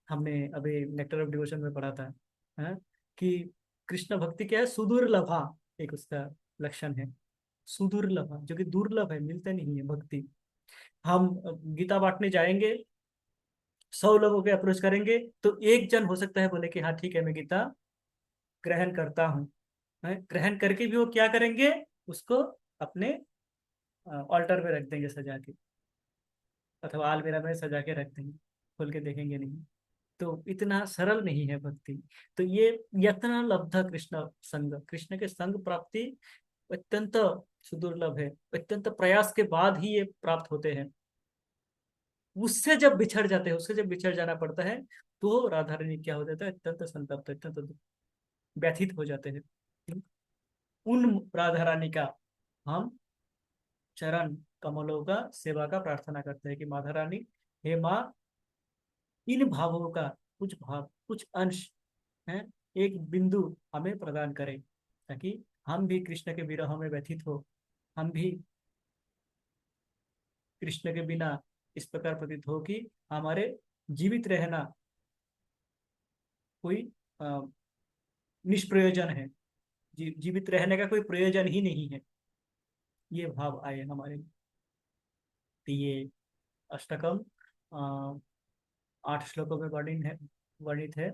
हमने अभी नेक्टर ऑफ डिवोशन में पढ़ा था, हाँ, कि कृष्ण भक्ति क्या है, सुदुर्लभा, एक उसका लक्षण है, सुदुर्लभा, जो कि दुर्लभ है, मिलते नहीं है भक्ति। हम गीता बांटने जाएंगे, 100 लोगों के अप्रोच करेंगे, तो एक जन हो सकता है बोले कि हाँ ठीक है, मैं गीता ग्रहण करता हूँ, है। ग्रहण करके भी वो क्या करेंगे, उसको अपने ऑल्टर में रख देंगे सजा के, अथवा अलमीरा में सजा के रख देंगे, खोल के देखेंगे नहीं। तो इतना सरल नहीं है भक्ति। तो ये यत्न लब्ध कृष्ण संग, कृष्ण के संग प्राप्ति अत्यंत सुदुर्लभ है, अत्यंत प्रयास के बाद ही ये प्राप्त होते हैं। उससे जब बिछड़ जाते हैं, उससे जब बिछड़ जाना पड़ता है, तो राधा रानी क्या हो जाता है, अत्यंत संतप्त, अत्यंत व्यथित हो जाते हैं। उन राधा रानी का हम चरण कमलों का सेवा का प्रार्थना करते हैं कि माता रानी, हे माँ, इन भावों का कुछ भाव, कुछ अंश है, एक बिंदु हमें प्रदान करें, ताकि हम भी कृष्ण के विरह में व्यथित हो, हम भी कृष्ण के बिना इस प्रकार प्रतीत हो कि हमारे जीवित रहना कोई अ, निष्प्रयोजन है, जीवित रहने का कोई प्रयोजन ही नहीं है, ये भाव आए हमारे। तो ये अष्टकम अ, 8 श्लोकों में वर्णित है।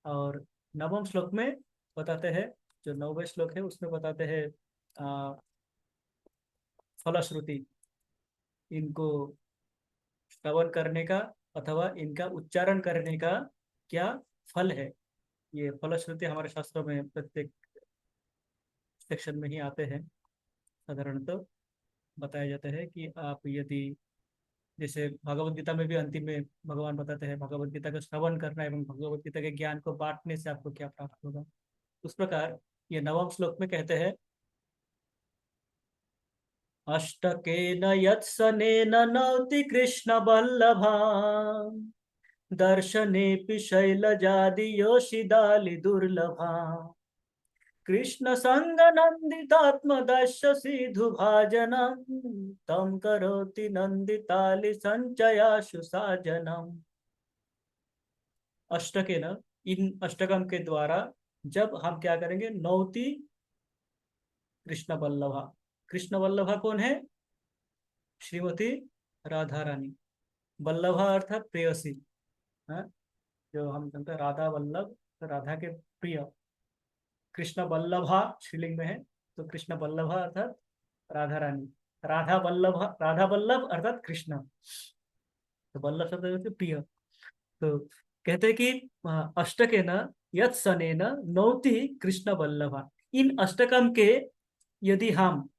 और नवम श्लोक में बताते हैं, जो 9वें श्लोक है उसमें बताते हैं फलश्रुति, इनको श्रवण करने का अथवा इनका उच्चारण करने का क्या फल है। ये फलश्रुति हमारे शास्त्रों में प्रत्येक सेक्शन में ही आते हैं। साधारणतः बताया जाता है कि आप यदि, जैसे भगवत गीता में भी अंतिम में भगवान बताते हैं भगवत गीता का श्रवण करना एवं भगवत गीता के ज्ञान को बांटने से आपको क्या प्राप्त होगा। उस प्रकार ये नवम श्लोक में कहते हैं, अष्टकेन यत्सनेन नौति कृष्ण बल्लभा दर्शनेऽपि शैलजादि योषिदालि दुर्लभा कृष्ण संग नंदितात्मदस्य सिधुभाजनम तम करोति नंदितालि संचयाशु साजनम। अष्टके न, इन अष्टकम के द्वारा जब हम क्या करेंगे, नौति कृष्ण वल्लभा। कृष्ण वल्लभा कौन है? श्रीमती राधा रानी। वल्लभा अर्थात प्रेयसी। हाँ, जो हम जानते हैं राधा वल्लभ, तो राधा के प्रिय। कृष्ण वल्लभा श्रीलिंग में है, तो कृष्ण वल्लभा अर्थात राधा रानी। राधा वल्लभ, राधा वल्लभ अर्थात कृष्ण। तो वल्लभ शब्द है प्रिय। तो कहते हैं कि अष्टके न यत् सने न नौति कृष्ण वल्लभा। इन अष्टकम के यदि हम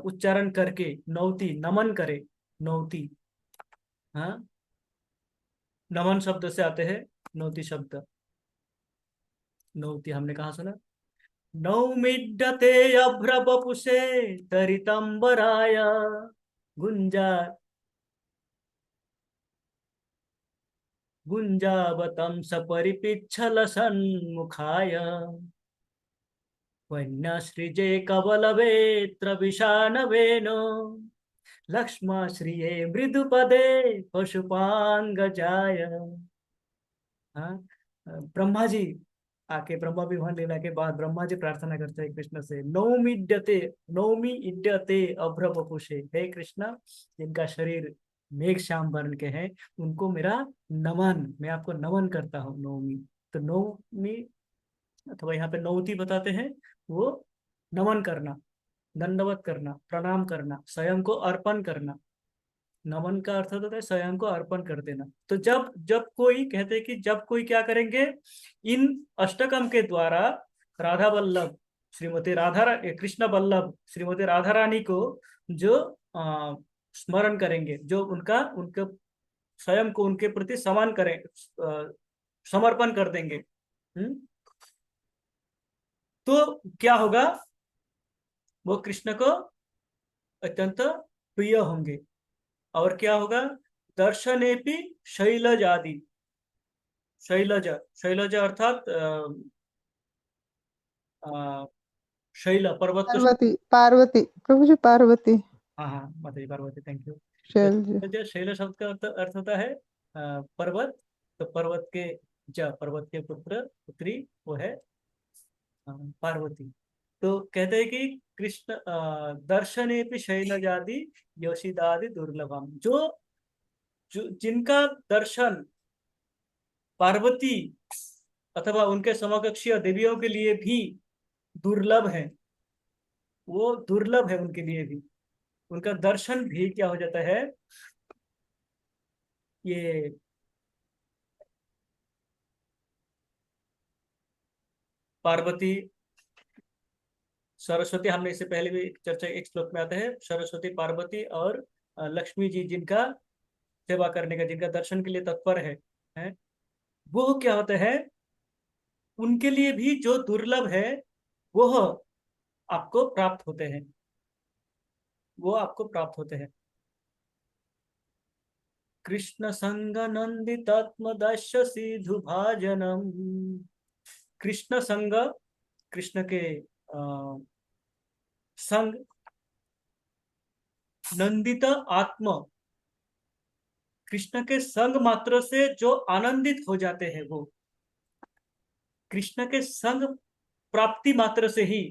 उच्चारण करके नौति नमन करें, नौति, हाँ, नमन शब्द से आते हैं नौति शब्द। नौति हमने कहा सुना, नौमिड्डते अभ्रवपुषे तरितंबराय गुंजा गुंजावतं सपरिपिच्छल सन्मुखाय वन्यश्रिजे कवलवेत्र विशानवेनो लक्ष्मश्रिये मृदुपदे पशुपांगजाय। हाँ, ब्रह्मा जी आके, ब्रह्मा विवाह लीला के बाद ब्रह्मा जी प्रार्थना करते हैं कृष्ण से, नौमी इड्यते अभ्र वपुषे, हे कृष्ण, जिनका शरीर मेघ श्याम वर्ण के हैं, उनको मेरा नमन, मैं आपको नमन करता हूँ नौमी। तो नौमी अथवा यहाँ पे नौती बताते हैं, वो नमन करना, दंडवत करना, प्रणाम करना, स्वयं को अर्पण करना। नमन का अर्थ होता है स्वयं को अर्पण कर देना। तो जब जब कोई कहते हैं कि जब कोई क्या करेंगे, इन अष्टकम के द्वारा राधा वल्लभ श्रीमती कृष्ण वल्लभ श्रीमती राधा रानी को जो स्मरण करेंगे, जो उनका उनके स्वयं को उनके प्रति समान करें, समर्पण कर देंगे, तो क्या होगा, वो कृष्ण को अत्यंत प्रिय होंगे। और क्या होगा, दर्शनेपि शैलज आदि, शैलज, शैलज अर्थात शैल पर्वत को। पार्वती, पार्वती प्रभु जी, पार्वती। हाँ हाँ, माता जी पार्वती, थैंक यू। तो शैलज। जो शैल शब्द का अर्थ होता है पर्वत। तो पर्वत के, पर्वत के पुत्र पुत्री वो है पार्वती। तो कहते हैं कि कृष्ण दर्शने भी शैलजादि योषिदादि दुर्लभम, जो जिनका दर्शन पार्वती अथवा उनके समकक्षीय देवियों के लिए भी दुर्लभ है, वो दुर्लभ है उनके लिए भी, उनका दर्शन भी क्या हो जाता है, ये पार्वती, सरस्वती, हमने इससे पहले भी चर्चा एक श्लोक में आता है, सरस्वती पार्वती और लक्ष्मी जी, जिनका सेवा करने का, जिनका दर्शन के लिए तत्पर है, वो क्या होता है, उनके लिए भी जो दुर्लभ है वो आपको प्राप्त होते हैं, वो आपको प्राप्त होते हैं। कृष्ण संग नंदितात्मदस्य सिधु भाजनम। कृष्ण संग, कृष्ण के संग, नंदित आत्म, कृष्ण के संग मात्र से जो आनंदित हो जाते हैं, वो कृष्ण के संग प्राप्ति मात्र से ही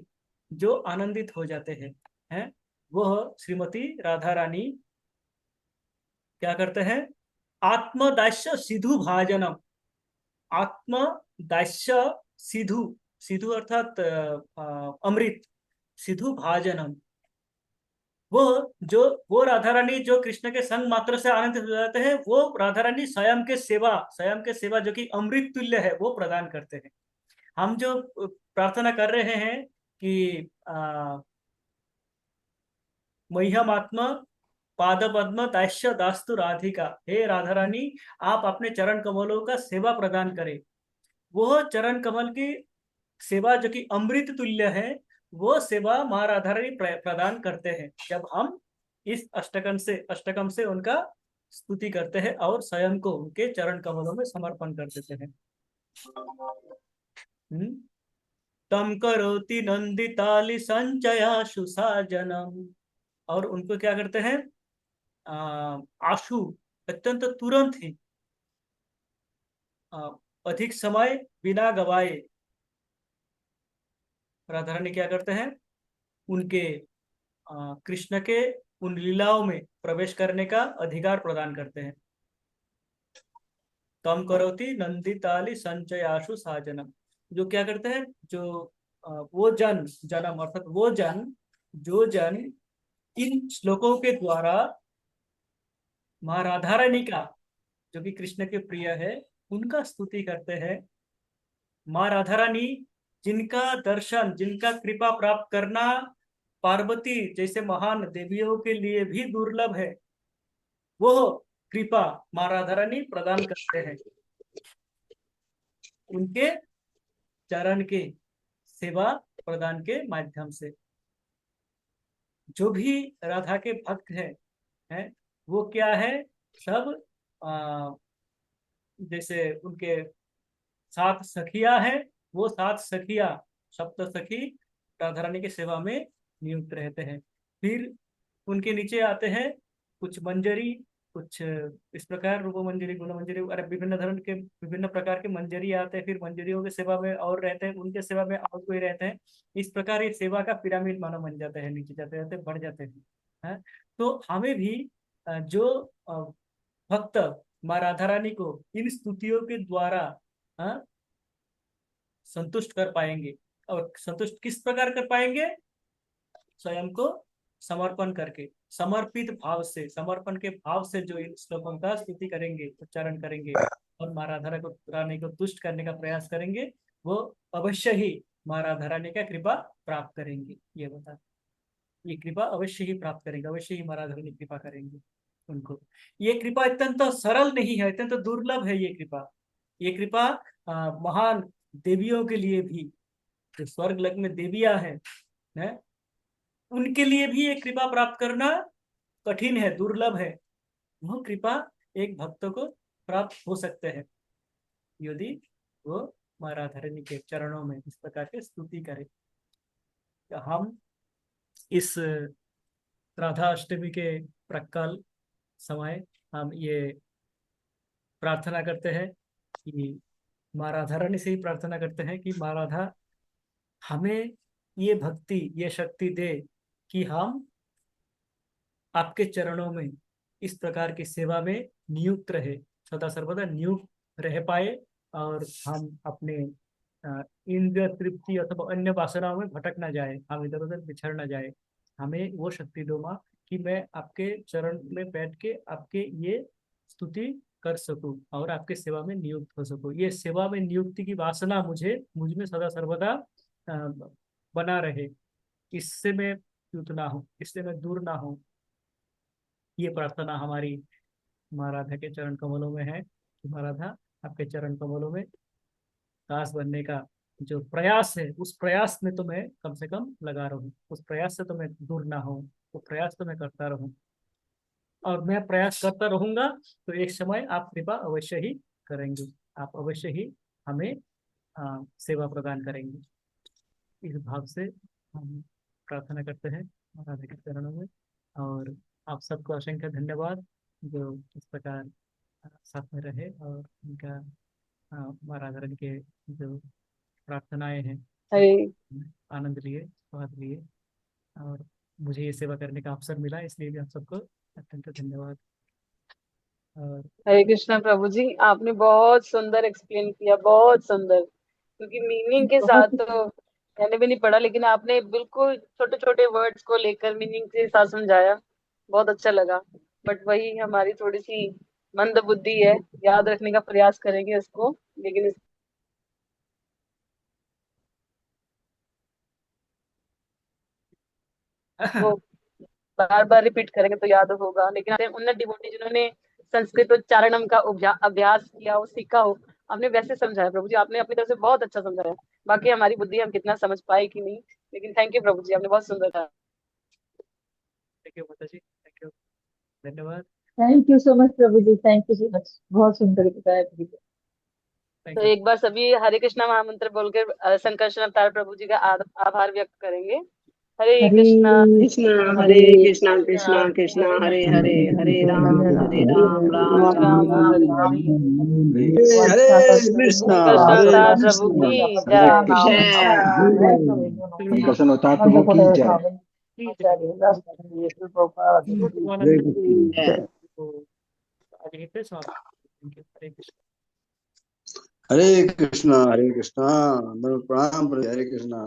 जो आनंदित हो जाते हैं, वह श्रीमती राधा रानी क्या करते हैं? आत्मदास्य सिधु भाजनम, आत्मदास्य सिधु, सिधु अर्थात अमृत, सिधु भाजनम, वो जो वो राधा रानी जो कृष्ण के संग मात्र से आनंदित हो जाते हैं, वो राधा रानी स्वयं के सेवा, स्वयं के सेवा जो कि अमृत तुल्य है, वो प्रदान करते हैं। हम जो प्रार्थना कर रहे हैं कि मह्यमात्मा पाद पद्म दास्य दास्तु राधिका, हे राधा रानी, आप अपने चरण कमलों का सेवा प्रदान करें। वो चरण कमल की सेवा जो कि अमृत तुल्य है, वो सेवा माँ राधा रानी प्रदान करते हैं जब हम इस अष्टकम से उनका स्तुति करते हैं और स्वयं को उनके चरण कमलों में समर्पण कर देते हैं। हम्म? तम करोति नंदिताली संचयाशु साजनम, और उनको क्या करते हैं? आशु, अत्यंत तुरंत ही, आ, अधिक समय बिना गवाए राधा रानी क्या करते हैं? उनके कृष्ण के उन लीलाओं में प्रवेश करने का अधिकार प्रदान करते हैं। तम करोति नंदिताली संचयाशु साजनम, जो क्या करते हैं? जो वो जन्म अर्थात वो जो जन इन श्लोकों के द्वारा माँ राधा रानी का, जो कि कृष्ण के प्रिय है, उनका स्तुति करते हैं। माँ राधा रानी जिनका दर्शन, जिनका कृपा प्राप्त करना पार्वती जैसे महान देवियों के लिए भी दुर्लभ है, वो कृपा माँ राधा रानी प्रदान करते हैं उनके चरण के सेवा प्रदान के माध्यम से। जो भी राधा के भक्त हैं, वो क्या है? सब आ, जैसे उनके सात सखिया है, वो सात सखिया, सप्त सखी राधा रानी की सेवा में नियुक्त रहते हैं। फिर उनके नीचे आते हैं कुछ मंजरी, कुछ इस प्रकार रूप मंजरी, गुण मंजरी, अरे विभिन्न धर्म के विभिन्न प्रकार के मंजरी आते हैं। फिर मंजरियों की सेवा में और रहते हैं, उनके सेवा में और कोई रहते हैं। इस प्रकार ये सेवा का पिरामिड मानो बन जाता है, नीचे जाते जाते बढ़ जाते हैं। हैं? तो हमें भी जो भक्त माँ राधा रानी को इन स्तुतियों के द्वारा हाँ, संतुष्ट कर पाएंगे। और संतुष्ट किस प्रकार कर पाएंगे? स्वयं को समर्पण करके, समर्पित भाव से, समर्पण के भाव से जो इन श्लोकों का स्तुति करेंगे, उच्चारण करेंगे और माँ राधा को रानी को तुष्ट करने का प्रयास करेंगे, वो अवश्य ही माँ राधा रानी का कृपा प्राप्त करेंगे। ये बता, ये कृपा अवश्य ही प्राप्त करेंगे, अवश्य ही माँ राधा रानी कृपा करेंगे उनको। ये कृपा अत्यंत सरल नहीं है, अत्यंत दुर्लभ है ये कृपा। ये कृपा महान देवियों के लिए भी, जो स्वर्ग लग में देवियां हैं, उनके लिए भी ये कृपा प्राप्त करना कठिन है, दुर्लभ है। वह कृपा एक भक्त को प्राप्त हो सकते हैं यदि वो माँ राधा रानी के चरणों में इस प्रकार की स्तुति करे। तो हम इस राधा अष्टमी के प्राक्काल समय हम ये प्रार्थना करते हैं कि माँ राधा रानी से ही प्रार्थना करते हैं कि माँ राधा हमें ये भक्ति, ये शक्ति दे कि हम आपके चरणों में इस प्रकार की सेवा में नियुक्त रहे, सदा सर्वदा नियुक्त रह पाए, और हम अपने इंद्रिय तृप्ति अथवा अन्य वासनाओं में भटक ना जाए, हम इधर उधर बिछड़ ना जाए। हमें वो शक्ति दो माँ कि मैं आपके चरण में बैठ के आपके ये स्तुति कर सकूं और आपके सेवा में नियुक्त हो सकूं। ये सेवा में नियुक्ति की वासना मुझ में सदा सर्वदा बना रहे, इससे मैं च्युत ना हूँ, इससे मैं दूर ना हूँ। ये प्रार्थना हमारी माँ राधा के चरण कमलों में है कि माँ राधा आपके चरण कमलों में दास बनने का जो प्रयास है, उस प्रयास में तो मैं कम से कम लगा रहूं, उस प्रयास से तो मैं दूर ना हूं, वो प्रयास तो मैं करता रहूं, और मैं प्रयास करता रहूंगा तो एक समय आप कृपा अवश्य ही करेंगे, आप अवश्य ही हमें सेवा प्रदान करेंगे। इस भाव से हम प्रार्थना करते हैं राधा के चरणों में। और आप सबको असंख्य धन्यवाद जो इस प्रकार साथ में रहे और उनका आराधना के जो प्रार्थनाएं हैं हरे आनंद लिए, स्वाद लिए और मुझे ये सेवा करने का अवसर मिला, इसलिए भी आप सबको अत्यंत धन्यवाद। और हरे कृष्णा प्रभु जी, आपने बहुत सुंदर एक्सप्लेन किया, बहुत सुंदर। क्योंकि मीनिंग के साथ बहुत तो मैंने भी नहीं पढ़ा, लेकिन आपने बिल्कुल छोटे छोटे वर्ड्स को लेकर मीनिंग के साथ समझाया, बहुत अच्छा लगा। बट वही हमारी थोड़ी सी मंद बुद्धि है, याद रखने का प्रयास करेंगे इसको, लेकिन इसको बार बार रिपीट करेंगे तो याद होगा। लेकिन उन डिवोटी जिन्होंने संस्कृत उच्चारणम का अभ्यास किया हो, सीखा हो, आपने वैसे समझाया प्रभु जी, आपने अपनी तरफ से बहुत अच्छा समझाया। बाकी हमारी बुद्धि हम कितना समझ पाए कि नहीं, लेकिन थैंक यू प्रभु जी, आपने बहुत सुंदर था। थैंक यू माता जी, थैंक यू, धन्यवाद। थैंक यू सो मच प्रभु जी, थैंक यू सो मच, बहुत सुंदर बताया प्रभु जी। तो थैंक यू। एक बार सभी हरे कृष्णा महामंत्र बोलकर संकर्षण अवतार प्रभु जी का आभार व्यक्त करेंगे। हरे हरे कृष्णा कृष्णा हरे हरे कृष्णा कृष्णा कृष्णा कृष्णा हरे हरे हरे हरे राम राम राम राम राम हरे राम हरे। हरे कृष्णा संकर्षण हरे अवतार प्रभु कृष्णा की हरे जय। कृष्णा प्लीज संकर्षण अवतार प्रभु की जय। प्लीज जय भगवानंद गुरु। जय। को आगे पे स्वागत। थैंक यू, हरे कृष्ण। हरे कृष्णा प्रणाम हरे कृष्णा।